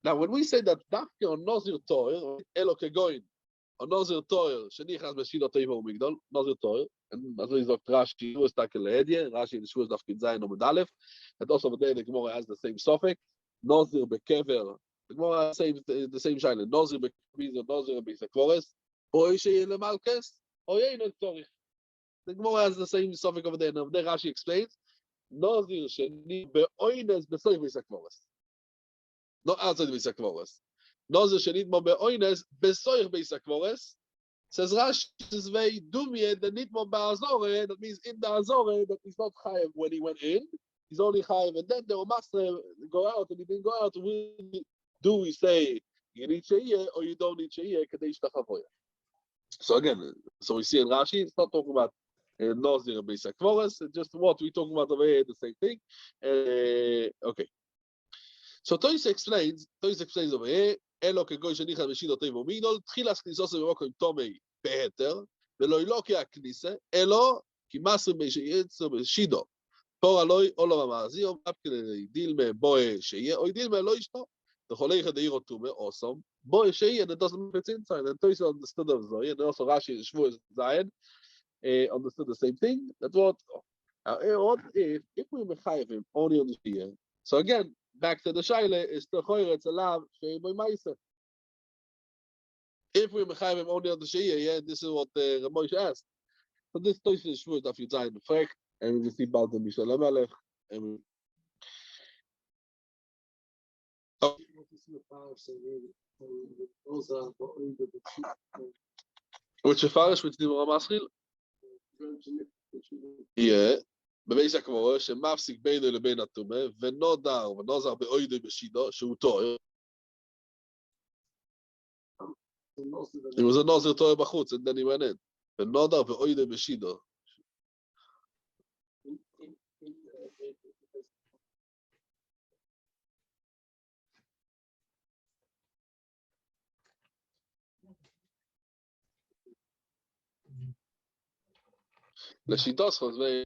Now, when we say that Dafke on Nazir Torah, Elo Kegoin, on Nazir Torah, Shenichas Beshilo Teivo Migdol, Nazir Torah, and as we talk Rashi, Shua Stakel Hedye, Rashi in Shua Dafkin Zayin Omid Aleph, and also the day the Gemara has the same suffix, Nazir Bekever, the Gemara has the same shayla, Nazir Bekever, Nazir Besekvores, or Sheyeh Lemalkes, or Yein Torah. The Gemara has the same suffix over there, and over there Rashi explains, Nazir Sheni Beoines Besoy Besekvores. Not outside the Beis HaKvoros. Nazir shenitmo be'oines besoich Beis HaKvoros. Says Rashi, is very dumye the nitmo ba'azore. That means in the azore that he's not chayev when he went in. He's only chayev, and then the master go out and he didn't go out. Do we say you need sheiyeh or you don't need sheiyeh? Kadesh tachavoya. So again, so we see in Rashi, it's not talking about Nazir and Beis HaKvoros. Just what we talking about over here, the same thing. Okay. So Toys explains over here, Elo kegoy shenichas b'shilo teivo migdol, tchilas knisos b'mokom tomei beheter, v'lo ilo ki haknise, Elo ki masrim b'shiyetzo b'shido. Por aloi olo v'mazio, v'apke dilme boe sheye, or dilme lo ishto, the choleicha deiro tume, awesome, boe sheye, and it doesn't make sense inside. And Toys understood of Zoya, and also Rashi and Shmuel Zayin understood the same thing. That's what if we mechayev him only on the shiyeh. So again, back to the shaila is the choyretz alav shei by ma'aser. If we mechayev him only on the shiyah, yeah, this is what Ramosh asked. So this toish is shvuah daf yudzayin b'frek, and we see about the Mishal Hamelech, and which Farish which the Ramaschil, yeah. בבייס הקבורה שמפסיק בינו לבין הטומא ונודר ונוזר באוידו בשידו שהוא טועה. It was a Nazir טועה בחוץ and then he went in. ונודר באוידו בשידו. לשיטוס חוזר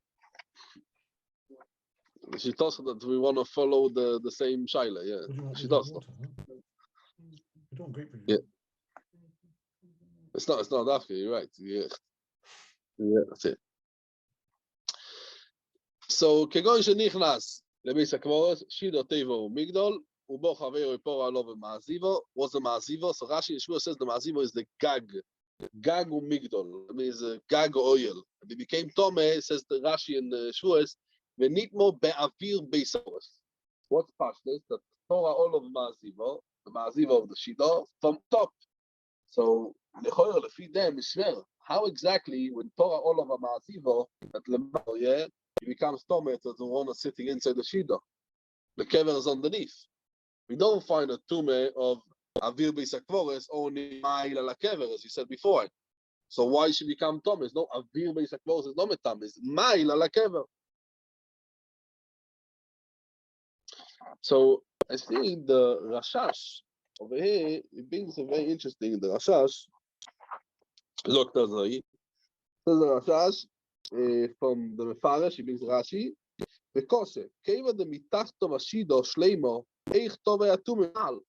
she does that we want to follow the same shaila, yeah. She does. Yeah. It's not after, you're right. Yeah. Yeah, that's it. So kegon shenichnas lebeis hakvoros shido tevo migdol ubo chaveru ipor alo v'ma'azivo. What's the ma'azivo? So Rashi Yeshua says the ma'azivo is the gag migdol. It means gag oil. And it became tome. Says the Rashi in Yeshua Venitmo be'avir beisaros. What's pashtus? That Torah all of the ma'azivo of the shida from top. So lechoyer lefi them ishmer. How exactly when Torah all of a ma'azivo that lemal, yeah, it becomes tomei to the one sitting inside the shida. The kever is underneath. We don't find a tume of avir beisakvores only ma'il ala kever as you said before. So why should it become tomei? It's not avir beisakvores. It's not metam. It's ma'il ala kever. So I think the Rashash over here, it brings a very interesting, the Rashash, look, there's the Rashash from the Mefarish, he brings Rashi, because Keva the mitachto mashido shleimo, eich tove atum al.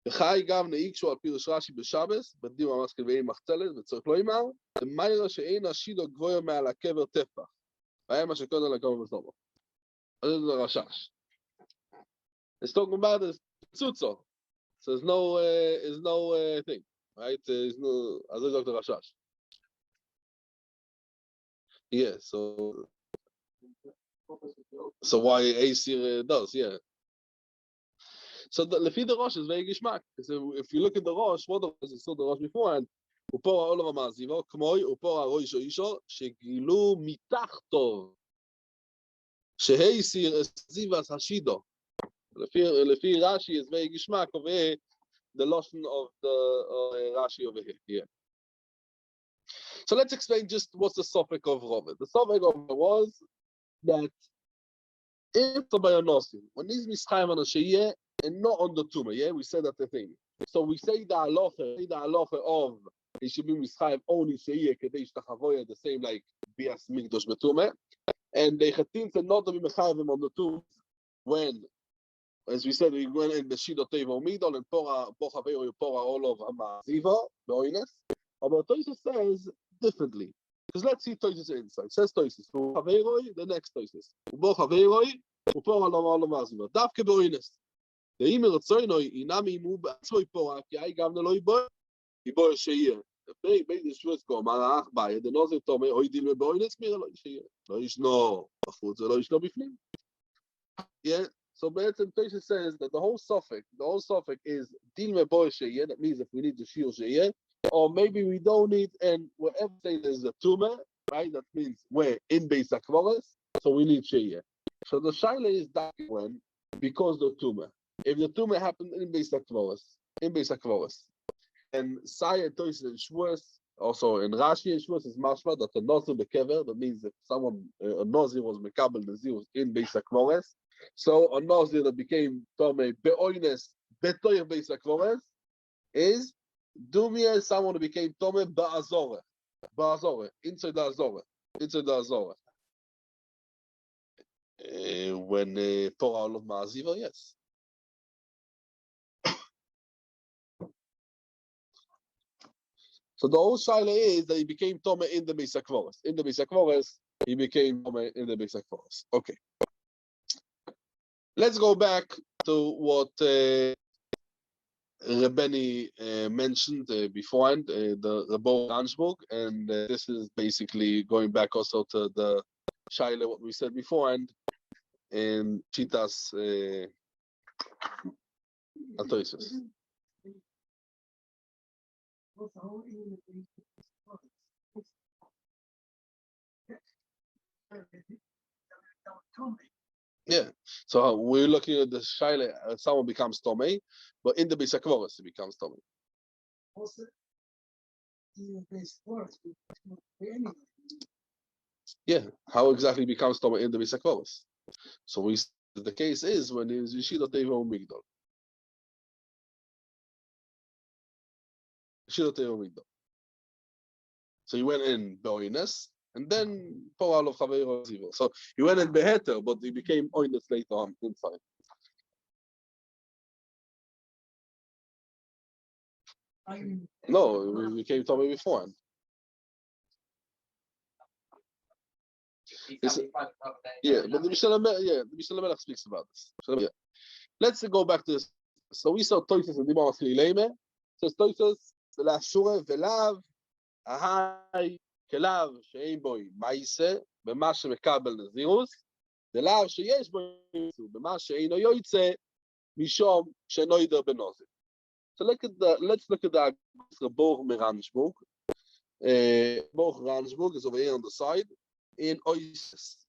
V'chai gav neikshu al pirush Rashi b'Shabbos, b'dim amaskel ve'im machzelet, v'tzorich lo imar, the mayra she'ein ashido gvoyo me'al hakever tefach. V'ayem ma shekodem l'kaver v'zomo. This is the Rashash. It's talking about the tzutzo. So there's no thing, right? There's no as I Dr. Rashash. Yeah, so why Asir does, yeah. So the Lefi the Rosh is very gishmak. So if you look at the Rosh, what the Rosh saw the Rosh beforehand, upor ha'olam ha'ma'azivo, k'moi upor ha'roish ha'isho, shegilu mitachto, sheheisir esivas hashido. Lefi Rashi is very gishmak over here, the lotion of the Rashi over here. Yeah. So let's explain just what's the sophic of Roman. The sophic of Roman was that if the Bayonosim, when these mischayim on a sheyeh and not on the tumah, yeah, we said that the thing. So we say the halacha of he should be mischayev only sheiyeh kedei shtachavoya, the same like bias migdosh betume, and they chatin to not to be mechayevim on the two when, as we said, we went in the shidot tevo midol and pora bochavero pora all of amaziva beoines. But Tosis says differently. Because let's see Tosis inside. Says Tosis, bochavero the next Tosis, bochavero upora lo amaziva. Davke beoines. The email tzoynoi inami mu b'atzvoi pora ki ai gam neloi boy iboy sheiyeh. The this was come malach by the Nazir tome oidim beoines mir lo sheiyeh. Lo ishno b'chutz lo ishno bifnim. Yeah. So Be'etzem Tosha says that the whole suffix is dilme boy sheiyeh. That means if we need the shiur sheiyeh, or maybe we don't need, and wherever there's a tumor, right? That means we're in Beis HaKvoros, so we need sheiyeh. So the shaila is that when because the tumor. If the tumor happened in Beis HaKvoros, and Saya Tosha and Shvuos, also in Rashi and Shvuos is mashma that the Nazir bekever. That means if someone a Nazir was mekabel Nazir in Beis HaKvoros. So a Nazir that became Tomei Be'oines Betoyer Beis HaKvoros is Dumia, someone who became Tomei Ba'azore. Inside the Azore. When Torah of Ma'aziva, yes. So the whole shaila is that he became Tomei in the Beis HaKvoros. In the Beis HaKvoros, he became Tomei in the Beis HaKvoros. Okay. Let's go back to what Rebeni mentioned beforehand, the Rebo Ranchburg, and this is basically going back also to the Shaila, what we said beforehand, in Chitas Atoisus. Yeah, so we're looking at the shaila. Someone becomes tomei, but in the Beis HaKvoros he becomes tomei. Yeah, how exactly becomes tomei in the Beis HaKvoros? So the case is when he is Yeshida Tevo Migdol. So he went in Be'oines, and then Poral of Chaveiro Zivo. So he went in Beheter, but he became Oines later on inside. No, he became Tomei beforehand. Yeah, but the Mishnah Melech speaks about this. Yeah. Let's go back to this. So we saw Toises and Dimar Leime. Says Toises, V'la Shure V'lav Ahai Kelav She'ein Boi Maise B'ma Shemekabel Nazirus V'lav She'yesh Boi B'ma She'eino Yoytze Mishom She'noider Benozir. So let's look at the Borg Meranjburg. Borg Ranjburg is over here on the side in Oises.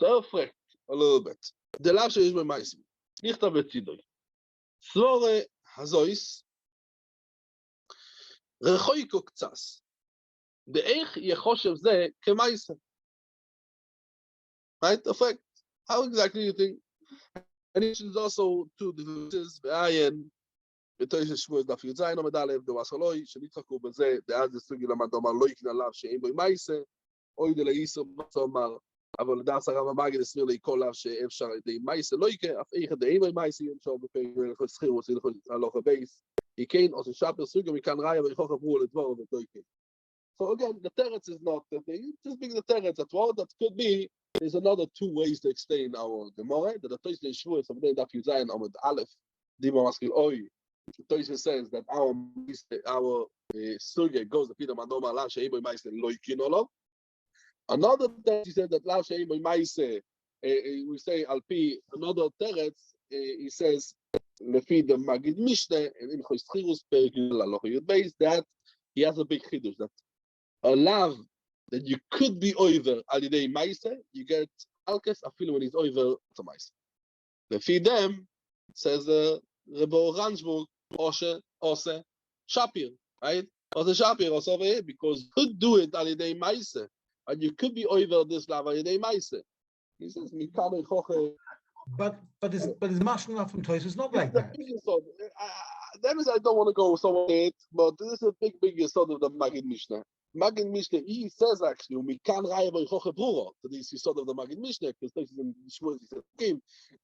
So reflect a little bit. The last is with Maise. Nichta v'tzidoi. Svore hazois. Rechoiko ktsas. De'ech yechoshev ze kemaise. Right? Effect. How exactly do you think? And it is also two differences. Be'ayin. בתויses שבועס דף י"ז עמוד א' דואס אלוי שנתחקו בזה דאז סוגי למד אמר לא יקנה לאו שאין בו מייסה אוי דלאיסו אמר אבל דאס הרב מאגד הסביר לי כל לאו שאפשר די מייסה לא יקה אף אחד די אין מייסה ימשור בפרק סחיר וצריך הלוך הבייס יקין או ששאפר סוגי מכאן ראיה ויכוח עברו לדבור ותויקה. So again, the teretz is not the thing. Just being the teretz at what that could be. There's another two ways to explain our Gemara. That the toises shvuos of the daf yudzayin amud aleph dima maskil oy. Tosha says that our suge goes to Peter Mandoma La Sheiboy Maise Loikinolo. Another teretz he said that La Sheiboy Maise we say Alpi another teretz he says Lefi the Magid Mishneh and in Choschirus Perikul Aloch Yud Beis that he has a big chiddush that a lav that you could be over Alidei Maise you get Alkes Afilu when he's over to Maise. Lefi them says Rebo Ranchburg Ose Shapir, right? Ose Shapir also over here because you could do it Alidei Maise, and you could be over this lava Alidei Maise. He says, but his mashma from Toys is not like that. that is, I don't want to go so late, but this is a big sort of the Magid Mishnah. Magid Mishnah, he says actually, we can't raya by Choche Brura. So this is sort of the Magid Mishnah, because Tosis in Shmuel, he says,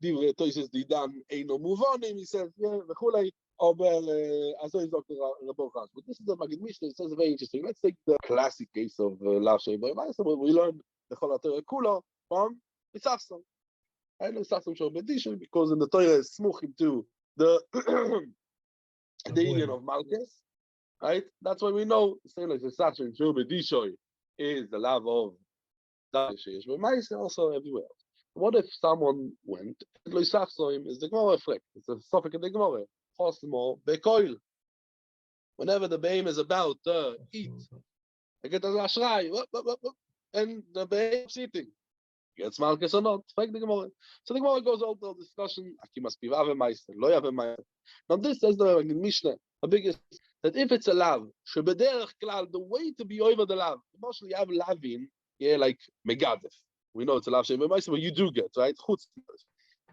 Divre Tosis Didan Eino Muvonim, he says, yeah, v'chulei, also is Dr. Rabbi Chaz. But this is the Magid Mishnah, it says very interesting. Let's take the classic case of Lav Shei Boy Ma'aser, where we learned the Chol HaTorah Kula from Mitzachson. I know Mitzachson Shor Bedishon, because in the Torah is smuchim to the the union of Malchus, right? That's why we know saying like the Sasha and Shur Bedishoy is the love of Davishish, but Ma'aser also everywhere else. What if someone went and Lo Yisachsoim is the Gemara reflect? It's a suffix in the Gemara. Chosmo Bekoil. Whenever the behem is about to eat, I get a ashray, and the behem is eating. Gets Malchus or not? Like the Gemara. So the Gemara goes over the discussion. Aki must be Ave Meister, Lo Yave Meister. Now this says the Mishnah, the biggest, that if it's a lav, shebederach klal, the way to be over the lav, mostly you have lavin, yeah, like megadef. We know it's a lav shei Meister, but you do get right. Chutz.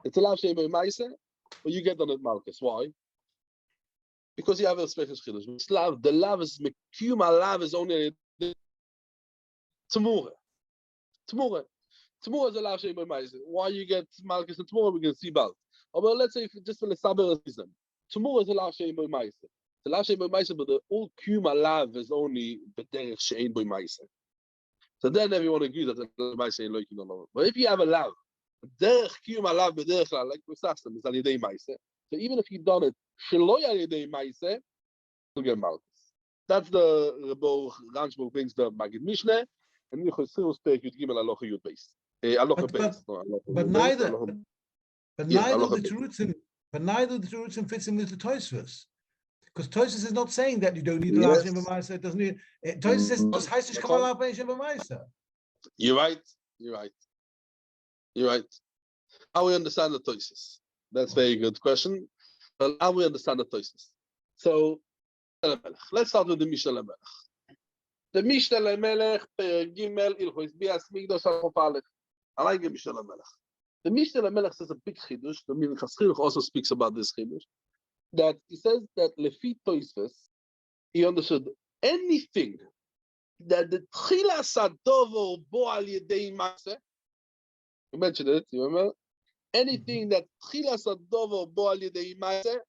It's a lav shei Meister, but you get on it Malchus. Why? Because you have a special chiddush. The lav is mekuma. Lav is only tamura. Tamura. Tomorrow is a lav shei Meiser. Why you get Malchus and tomorrow we can see about. But let's say if just for the saber reason, tomorrow is a lav shei Meiser. The lav shei Meiser, but the all kuma lav is only b'derech she'ein Meiser. So then everyone agrees that the Meiser ain't looking on. But if you have a lav, derech kuma lav b'derech lav, like we said, is al yedei Meiser. So even if you done it shelo al yedei Meiser, you'll get Malchus. That's the Rebo Ranchburg brings the Magid Mishnah, and you can still speak with Gimel Aloha Yud base. But neither of the Terutzim fits in with the Tosfos, because Tosfos is not saying that you don't need the Lav Shem B'Ma'aser. It doesn't need. Tosfos says just Haisish Kamal Lav Shem B'Ma'aser. You're right. How we understand the Tosfos? That's a very good question. But how we understand the Tosfos? So let's start with the Mishnah Lamelech. The Mishnah Lamelech Gimel Ilchos Bias Migdosh Alchopalech. I like the Mishnah Lamelech. The Mishnah Lamelech says a big chiddush. The Minchas Chinuch also speaks about this chiddush. That he says that Lefi Tosfos, he understood anything that the Tchila Sadovo Bo Al Yedei Ma'aseh. You mentioned it. You remember? Anything that Tchila Sadovo Bo Al Yedei Ma'aseh,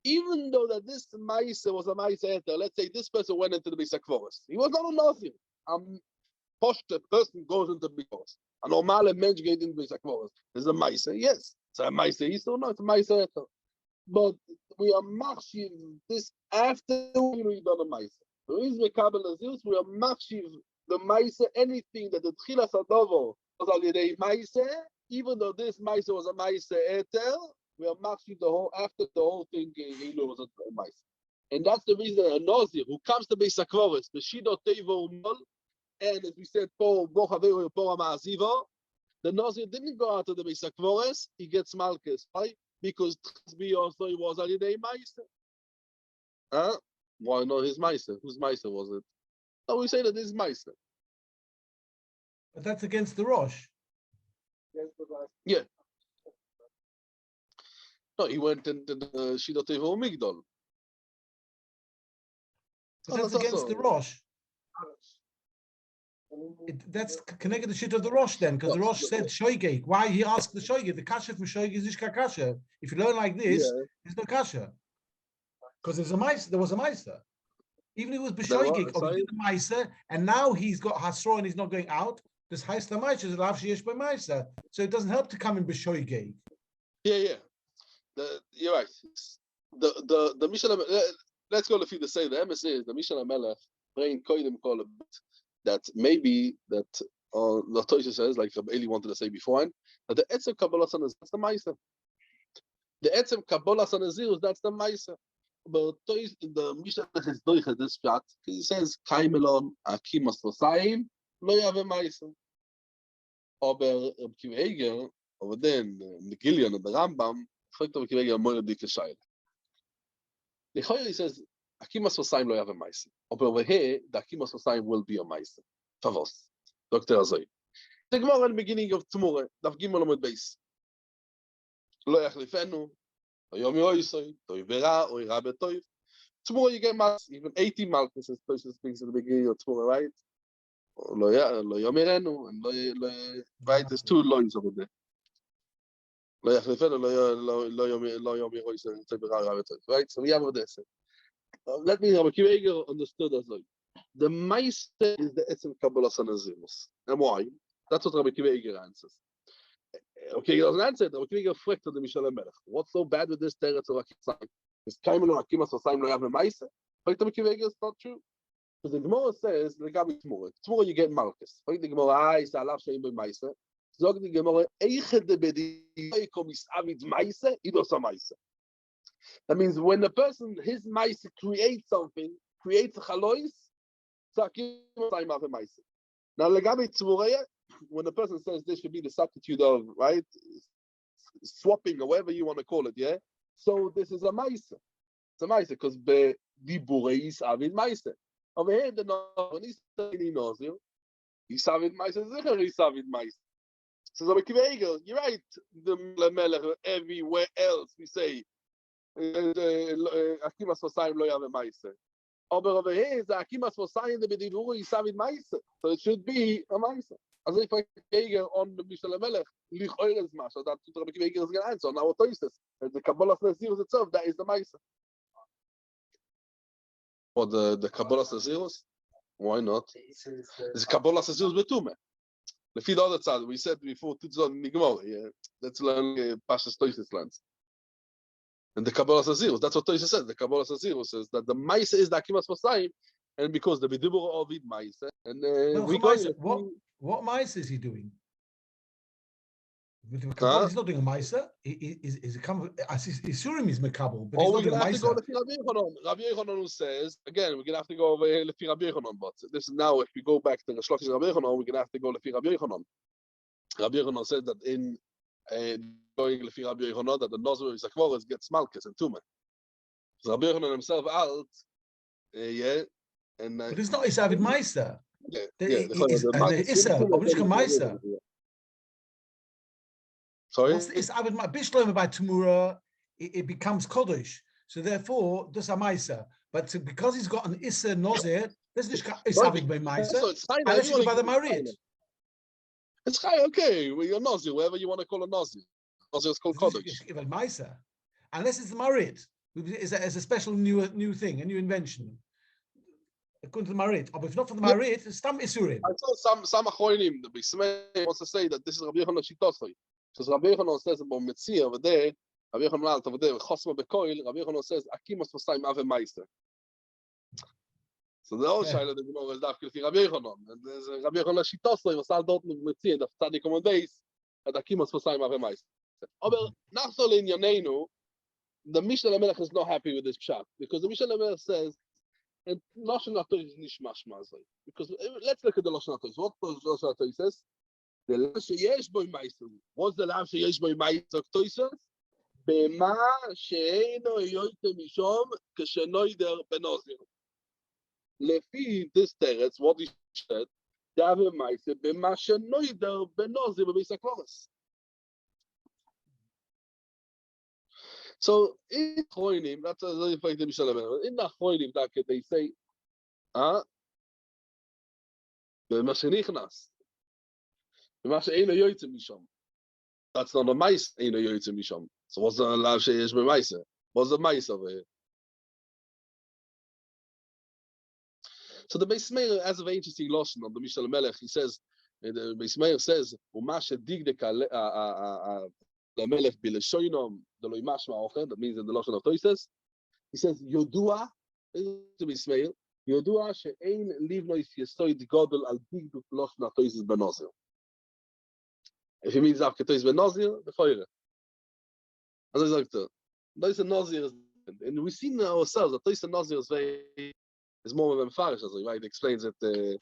even though that this Ma'aseh was a Ma'aseh Eter, let's say this person went into the Beis HaKvoros. He was not a Nazir. The person goes into the Beis HaKvoros. A normale Mensch geht in Beis HaKvoros. There's a Ma'aseh, yes. It's a Ma'aseh Yisro, no, it's a Ma'aseh Eter. But we are machshiv this after we done a Ma'aseh. The reason we kabel Nazir, we are machshiv the Ma'aseh, anything that the Tchilas Adovo was al yedei Ma'aseh, even though this Ma'aseh was a Ma'aseh Eter, we are machshiv the whole, after the whole thing was a Ma'aseh. And that's the reason a Nazir who comes to Beis HaKvoros, B'shidot Teivo Umol, and as we said, the Nazir didn't go out to the Beis HaKvoros, he gets Malchus. Why? Because Tzbi also was al yedei Ma'aseh. Huh? Why not his Ma'aseh? Whose Ma'aseh was it? No, we say that this is Ma'aseh. But that's against the Rosh. Yeah. No, he went into the Shidot Tevo Migdol. But that's against the Rosh. That's connected to the shit of the Rosh then, because the Rosh said Shoigeg. Why he asked the Shoigeg? The kasha from Shoigeg is Ishka kasha. If you learn like this, there's no kasha. Because there was a Meister. Even if it was B'Shoigeg, or he did the Meister, and now he's got Hasro and he's not going out, this Heist the Meister is Lav Sheyesh B'Meister. So it doesn't help to come in B'Shoigeg. Yeah. You're right. The Mishnah, let's go to the say the MSA is the Mishnah Melech brain koidim call a bit that maybe that the Tosha says, like Eli wanted to say beforehand, that the Etzem Kabbalah Sanazir, that's the Meiser. The Etzem Kabbalah Sanazir, that's the Meiser. But the Mishnah is doing this shot. He says, Kaimelon Akimas Rosaim, Lo Yave Meiser. Aber Kiv Eger, over then, the Gillian and the Rambam, fragt Kiv Eger more dicke Scheile. The Choyer says, Akimas Rosaim Lo Yave Meiser. But over here, the Akimas Rosaim will be a Meiser. Favos. Dr. Azoi. The Gemara in the beginning of tomorrow, Daf Gimel Amud Beis. Lo Yachlifenu, Yom Yoisoi, Toivera, or Rabbe. Tomorrow you get Malchus, even 80 Malchus is supposed to in the beginning of tomorrow, right? Lo Yomerenu, and right, there's two lines over there. Lo Yachlefen, Lo Yomeroi, right? So we have over this. Let me have a Kiveger understood as like the Meister is the Etzem Kabbalah Sanazirus. And why? That's what Rabbi Kiveger answers. Okay, he doesn't answer it. Rabbi Kiveger reflected the Mishalem Melech. What's so bad with this Teretz of Akisai? Is Kaimel or Akimas or Saim lo have a Meister? But Rabbi Kiveger is not true. Because the Gemara says, Legabi Tomorrow. Tomorrow you get Malchus. Right? The Gemara, I say, Allah Shein by Meister. Zog the Gemara, Eiche de Bedi, Komis Avid Meister, Idos a Meister. That means when the person, his Meister creates something, creates a Chalois, so Akimas Saim have a Meister. Now, Legabi Tomorrow, when the person says this should be the substitute of, right, swapping or whatever you want to call it, yeah? So this is a Meister. It's a Meister because the Diburei Avid Meister. Over here, the when he's saying Nazir, he's Avid Meister, he's Avid Meister. So Rabbi Kiveger, you're right, the Melech, everywhere else we say, Akimas Vosayim lo yave Meister. Over here, the Akimas Vosayim, the Bediburei is Avid Meister. So it should be a Meister. As if I Kiveger on the Mishalem Melech, Lichoyer is Masha, that's what Rabbi Kiveger is going to answer. Now, what is this? The Kabbalah Nazir itself, that is the Meister. Or the Kabbalah Nazirus? Why not? It's Kabbalah Nazirus Betume. The feed other side, we said before, yeah, let's learn Pashas Toises lands. And the Kabbalah Nazirus, that's what Toises says. The Kabbalah Nazirus says that the Meister is the Akimas Vosayim, and because the Bidibur Ovid Meister, and we go. What Meister is he doing? He's not doing a Meiser. He's Isurim is Mekabel, but he's not doing a Meiser. Rabbi Yochanan says, again, we're going to have to go over here Lefi Rabbi Yochanan, but this is now, if we go back to the Shlokish Rabbi Yochanan, we're going to have to go Lefi Rabbi Yochanan. Rabbi Yochanan said that in going Lefi Rabbi Yochanan, that the Nazir is Akvoris gets Malchus and Tumah. So Rabbi Yochanan himself out, yeah, and... but it's not Isavid Meiser. Yeah, the Issa, Obrishka Meiser. Sorry? What's this? Bishloim by Tamura, it becomes Kodesh. So therefore, this a Meiser. But because he's got an Issa Nazir, this is Isavid by Meiser. Unless you go by the Marit. It's high, okay. Well, you're Nazir, whatever you want to call a Nazir. Nazir is called Kodesh. Meiser. Unless it's the Marit. It's a special new thing, a new invention. According to the Marit. But if not for the Marit, it's Stam Isurim. I saw some Achoinim, the Bismei wants to say that this is Rabbi Yochanan Shitosoi. Because Rabbi Yochanan says about Metzia over there, Rabbi Yochanan over there, Chosma Bekoil, Rabbi Yochanan says, Akimas Vosayim Ave Meister. So the old Shaila, the Gemara is Dafkil Rabbi Yochanan. And there's Rabbi Yochanan Shitosoi, was all dort with Metzia, the Tzadik on days, at Akimas Vosayim Ave Meister. Aber Nachzol in Yanenu, the Mishnah Melech is not happy with this pshat, because the Mishnah Melech says, and Lashon HaTorah is nicht mashma. Because let's look at the Lashon HaTorah. What does Lashon HaTorah says? The lav sheyesh bo meiser. What's the lav sheyesh bo meiser? Toises bema she'eino yoyte mishom k'shenoider benozir. Lefi this teretz, what he said, David meiser bema she'noider benozir b'beis hakloros. So in Choinim, that's a very funny thing. In the Choinim, they say, the Mashenichnas. That's not a mice, Eino Yoytze Misham. So what's the Lav Sheyesh B'Maisa? What's the mice over here? So the Beis Meir has a very interesting lesson on the Mishnah Melech. He says, the Beis Meir says, Umashe Digdeka Melech Bileshoinom Deloi Mashma Ocher, that means in the Lashon of Toises. He says, Yodua, to Beis Meir, Yodua she'ein livnois yesoid godel al digduk Lashon Toises Benozir. If he means after Toises Benozir, the fire. As I said, Toises Nazir, and we see ourselves that Toises Nazir is more than Farish, as right? It explains it. Thing,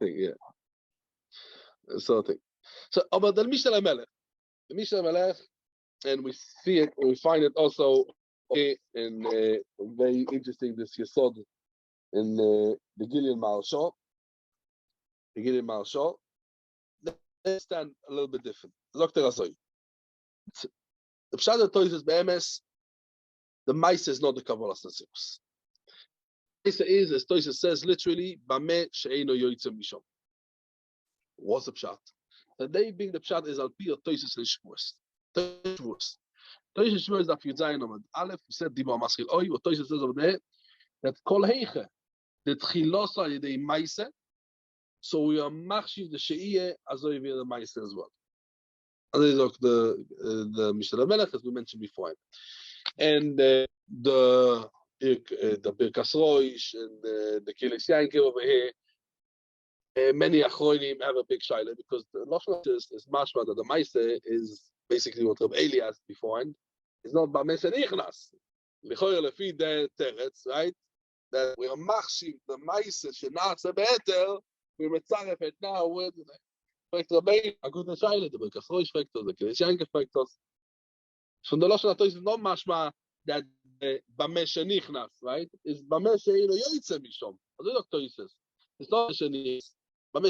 yeah. So thing. So about the Mishnah Melech. The Mishnah Melech, and we see it, we find it also in very interesting, this Yesod in the Gillian Marshal. The Gillian Marshal, they stand a little bit different. Dr. Azoy. The Pshat of Toises Be'emes, the Maisa is not the Kabbalas Nazirus. Maisa is, as Toisa says, literally, Bameh she'eino yoytze misham. What's the pshat? The day being the pshat is al pi Toisus and Shmuas. Toisus Shmuas daf Yud Zayin Amud Aleph said Diba Maschil Oy. What Toisus says over there that Kol Heiche the Tchilos al Yedei Maisa. So we are machshiv the sheiyeh azoy via the Maisa as well. And this is the Mishnah Melech as we mentioned before, and the Birkas Roish and the Kilis Yanke over here. Many Achronim have a big shaila because the Lashon is mashma that the Maisa is basically what Rabbi Eli asked beforehand. It's not Bameshe Nichnas. L'choyer lefi the teretz, right? That we are machshiv the Maisa shenatze be'eter. We mitzaref it now with Rabbi a good shaila the Birkas Roish factors, the Kilis Yanke factors. From the Lashon is not mashma that Bameshe Nichnas, right? It's Bameshe Ino Yoytze Mishom. As the doctor says, it's not Sheni. The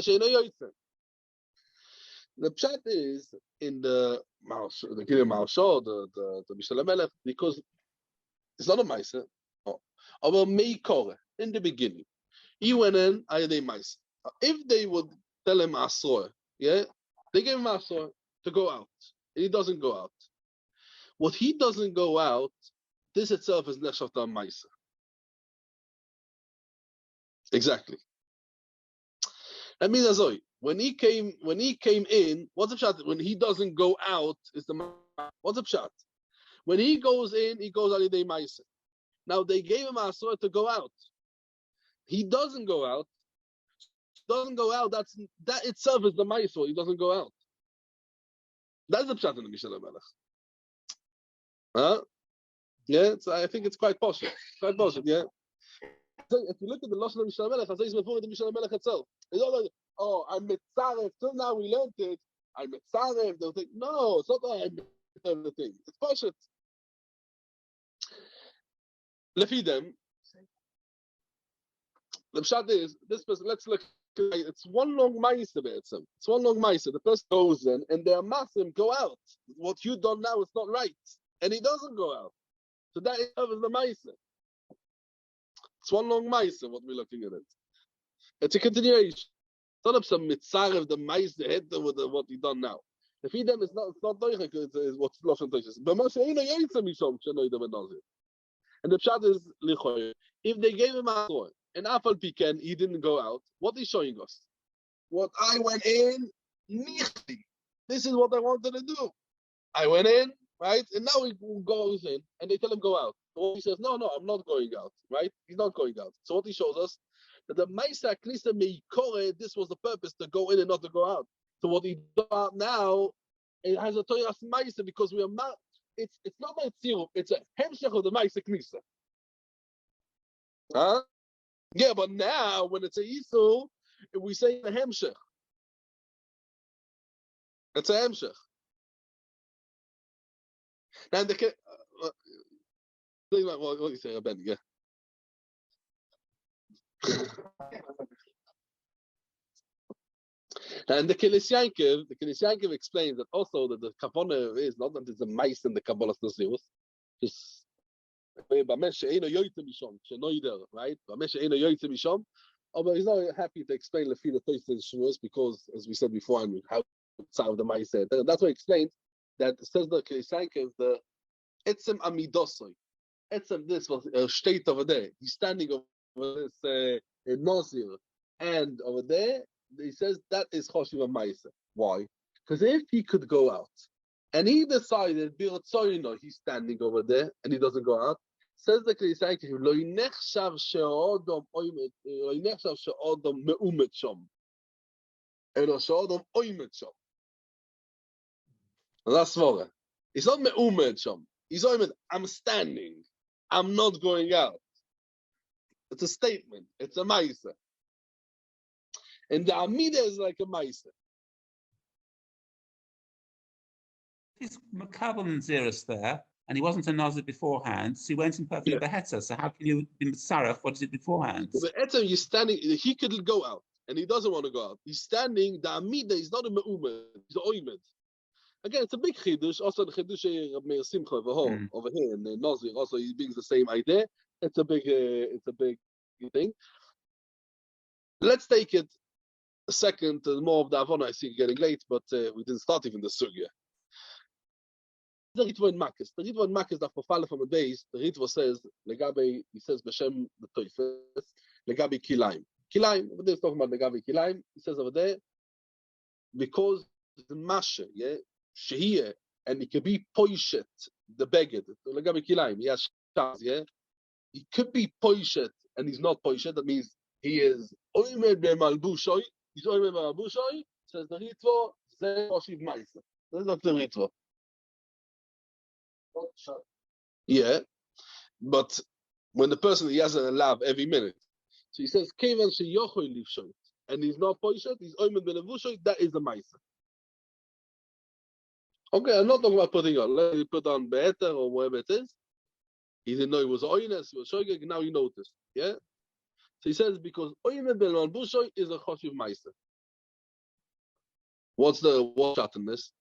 pshat is in the Gilei Maharsha, the Mishnah Melech, because it's not a Maisa. Our Meikore in the beginning, he went in Ayadei Maisa. If they would tell him Asor, yeah, they gave him Asor to go out, and he doesn't go out. What he doesn't go out, this itself is Neshavta Maisa. Exactly. That means Azoy. When he came in, what's the pshat? When he doesn't go out, is the what's the pshat? When he goes in, he goes al yedei ma'aser. Now they gave him asur to go out. He doesn't go out. That itself is the ma'aser. He doesn't go out. That's the pshat in the Mishnah Melech. Huh? Yeah, I think it's quite posh. Quite posh, yeah. So if you look at the Lashon of Mishnah Melech, I say it's before the Mishnah Melech itself. It's all like, oh, I'm mitzaref. Till now we learned it. I'm mitzaref. They'll think, no, it's not that I'm the thing. It's posh. Lefidem, the pshat is this person. Let's look. It's one long ma'aser. It's one long ma'aser. The person goes in, and their masim go out. What you done now is not right, and he doesn't go out. So that is the ma'aser. It's one long ma'aser. What we're looking at it. It's a continuation. It's not some mitzaref the ma'aser hit with what he done now. Lefidem is not. It's not doichek. It's what's Lashon Toshis. But Masechet yoytze mishom shenoi the Nazir. And the pshat is lichoyer. If they gave him a door, and Afal Piken, he didn't go out, what is showing us? What I went in, nichti. This is what I wanted to do. I went in, right? And now he goes in, and they tell him go out. So he says, no, I'm not going out, right? He's not going out. So what he shows us, that the Maisa Knisa Meikore, this was the purpose, to go in and not to go out. So what he does out now, it has a Toyas Maisa, because we are not, it's not a tziruf, it's a hemshech of the Maisa Knisa. Huh? Yeah, but now when it's a Yisur, we say a hemshech. It's a hemshech. Now the what do you say, Ben? Yeah. And the Kilis Yankiv explains that also that the kavanah is not that there's a mice in the Kabbalas Nazirus, just right? But he's not happy to explain the Fila Toyston Shmuas because, as we said before, and how sound the mice said. That's why he explained that it says the Kilis Yankiv, the Etzem Amidosoi. Etzem, this was a state over there. He's standing over this Nazir, and over there, he says that is Choshiva Maisa. Why? Because if he could go out, and he decided, he's standing over there, and he doesn't go out, says the Kilis Yankiv, Lo nechshav she'odom me'umet shom, elo she'odom oimet shom. That's svara. It's not me'umet shom. He's oimet. I'm standing. I'm not going out. It's a statement. It's a Maisa. And the Amida is like a Maisa. He's Makabal Nazir there, and he wasn't a Nazir beforehand, so he went in perfectly Beheta. So how can you be Mitzaref? What is it beforehand? But Etzem, he's standing, he could go out, and he doesn't want to go out. He's standing, the Amida is not a Me'umed, he's an Oimed. Again, it's a big chidush. Also, the chidush Meir Simcha over here in Nazir, also he brings the same idea. It's a big thing. Let's take it a second. More of the Avon. I see getting late, but we didn't start even the sugya. The Ritva in Makis. The Ritva in Makis that follow from the base. The Ritva says legabe. He says b'shem the toifes legabe kilaim. Kilaim. Over there, talking about legabe kilaim. He says over there because the masha, yeah, shehiyah, and it could be poishet the beged. Legabe kilaim. He has shaz, yeah. He could be poishet and he's not poishet. That means he is oimed bemalbushoy. He's oimed bemalbushoy. Says the Ritva. Zeh oshiv ma'isa. That's not the Ritva. Yeah, but when the person he has a lab every minute, so he says kevan sheyochoy livshoy, and he's not poishet. He's oimed bemalbushoy. That is the ma'isa. Okay, I'm not talking about putting on. Let me put on better or whatever it is. He didn't know it was oines, he was shogeg, now he noticed. Yeah? So he says because oine ben malbushoy is a choshiv meiser. What's shot in this?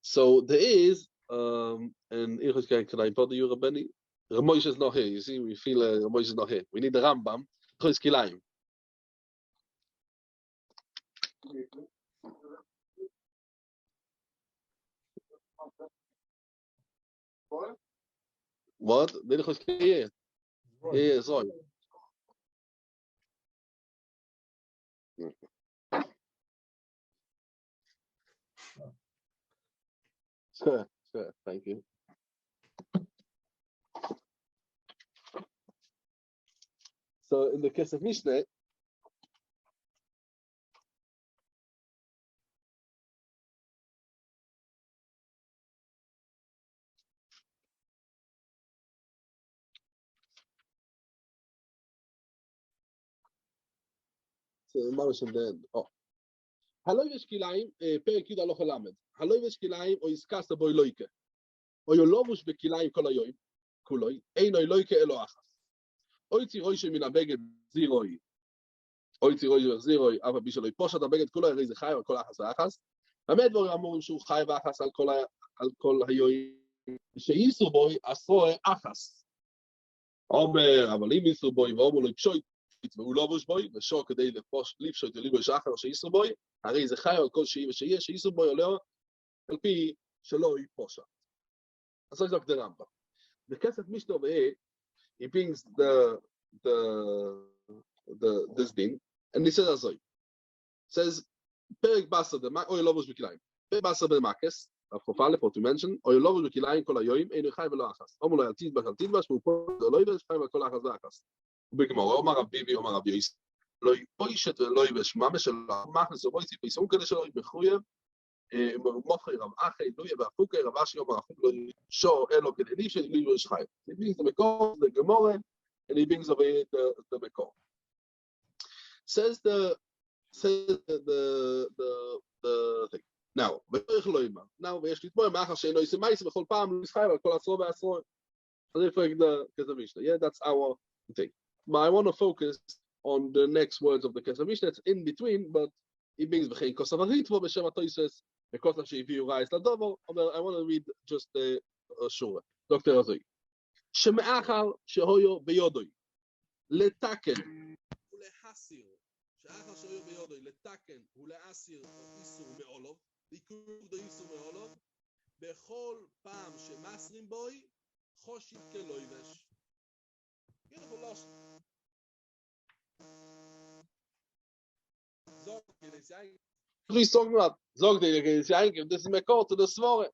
So there is and can I bother you, Rabbeinu? Ramosh is not here. You see, we feel Ramosh is not here. We need the Rambam. Chos kilayim. What? Yeah, sorry. Sure, thank you. So in the case of Mishnah, Haloi v'shkilayim, perek Yud Aloha Lamed. Haloi v'shkilayim o iskasa boi loike. O yolovus bekilayim kol hayoim, kuloi, einoi loike elo achas. Oitzi roishe min abeged ziroi. Oitzi roishe ziroi, ava bishaloi poshat abeged kuloi, הרי זה חי על כל אחס ואחס. באמת דברים אמורים שהוא חי ואחס על כל hayoim, שאיסו בוי עשרוי אחס. אומר, אבל אם איסו בוי ואומר לו פשוט, והוא לא בוש בוי, ושור כדי לפשוט ולבוש אחר שאיסו בוי, הרי זה חי על כל שהיא ושיהיה, שאיסו בוי עולה על פי שלא יפושע. אז זה רק דרמבה. בכסף משנה בהה, he brings this thing, and he says as says, פרק בסר דמק, אוי לא בוש בכליים. פרק בסר במקס, הפופה לפות to mention, אוי לא בוש בכליים כל היום, אינו חי ולא אחס. אומר לו, אל תלבש, והוא פה לא יבש, חי וכל אחס ואחס. ובגמור, אומר רב ביבי, אומר רב יויס, לא יפוישת ולא יבש ממש, אלא מחס ובוי ציפי סום כדי שלא ימחויב, מופחי רב אחי, לא יבא חוקי, רב אשי אומר החוק לא שור אלו כדי ליב של ליב יש חי. He brings the מקור, the gemore, and he brings away the מקור. Says the thing. Now, ויש לתמור מאחר שאינו יעשה מייס בכל פעם לא ישחי על כל עשרו ועשרו. אז זה פרק כסף משנה. Yeah, that's our thing. But I want to focus on the next words of the Kesef Mishnah. It's in between, but it means v'chein kosav haritvo b'shem hatoyses v'kosav she'iviu ra'is ladovo. I want to read just the shura. Dr. Azoi. Sheme'achar shehoyo beyodoi letaken ulehasir she'achar shehoyo beyodoi letaken ulehasir isur me'olov l'ikuv do isur me'olov bechol pam she'masrim boi choshiv keloivesh. Beautiful lost. He's talking about this is Mekor to the Svore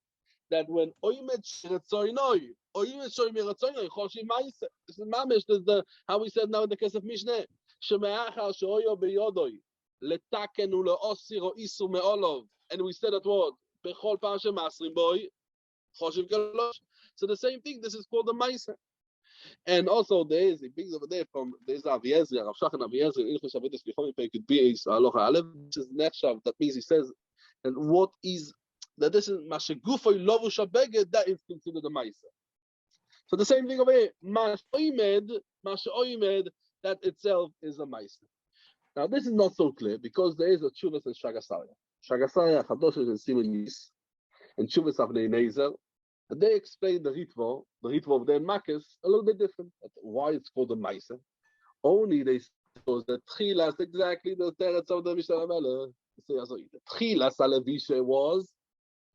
that when Oimet Shretzoinoi, Oimet Shoimeretzoinoi, Choshi Maise, this is Mamish, this is how we said now in the case of Mishneh, Shemeachar Shoyo Beyodoi, Letaken Ule Osir O Isu Meolov, and we said that word, Bechol Pam Shemasrim Boy, Choshim Kelosh. So the same thing, this is called the Maise. And also there is, he brings over there from, there's Aviezer, Rav Shachan Aviezer, Ilchus Avedis Bechol Pei could be Aloha Alev, which is Nechshav, that means he says, and what is, that this is Mashegufoi Lovush Abeged, that is considered a Maisa. So the same thing over here, Mashoimed, that itself is a Maisa. Now this is not so clear, because there is a Chuvas and Shagasaya. Shagasaya, Chadosh and Simon Yis. and Shuvas Avnei Nazir, and they explain the Ritva of their Makis a little bit different. Why it's called the Maisa. Only they suppose that Tchilas, exactly the Teretz of the Mishnah Melech. The Tchilas Alevisha was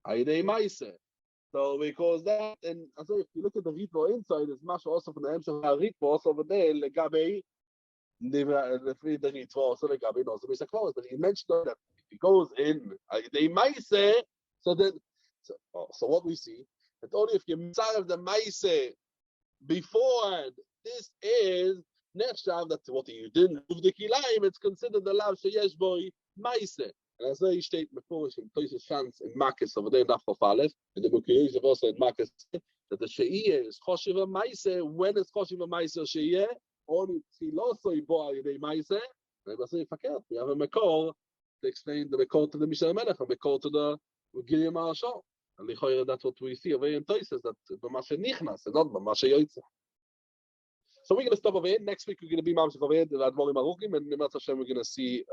Aidei Maisa. So because that, and so if you look at the Ritva inside, it's much also from the Emshach Ritva, also over there, Legabe, the Ritva, also Legabe, also Mishnah Kvaros. But he mentioned that if he goes in Aidei Maisa, so then, so what we see, that only if you mitzaref the Maisa beforehand, this is nechshav that what you didn't move the kilayim, it's considered the lav sheyesh boy Maisa. And as they state before, in Tosis Shans in Makis over there in Daf Aleph, in the Bukiyah also in Makis, that the Sheiyah is Choshiva Maisa. When is Choshiva Maisa Sheiyah? Only Tziloso Iboa Yidei Maisa. And I say, Fakir, we have a Mekor to explain the Mekor to the Mishnah Melech, a Mekor to the Gilya Marashal. And that's what we see over here in Tosis, that B'mashe Nichnas, and not B'mashe Yoitza. So we're going to stop over here. Next week, we're going to be Mamshech over here, the Admorim Aruchim, and Nimat Hashem, we're going to see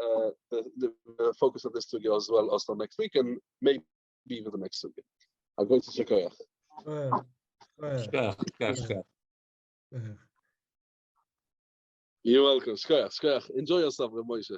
the focus of this studio as well also next week, and maybe even the next studio. I'm going to Shekoyach. You're welcome. Shkoyach. Enjoy yourself, Moshe.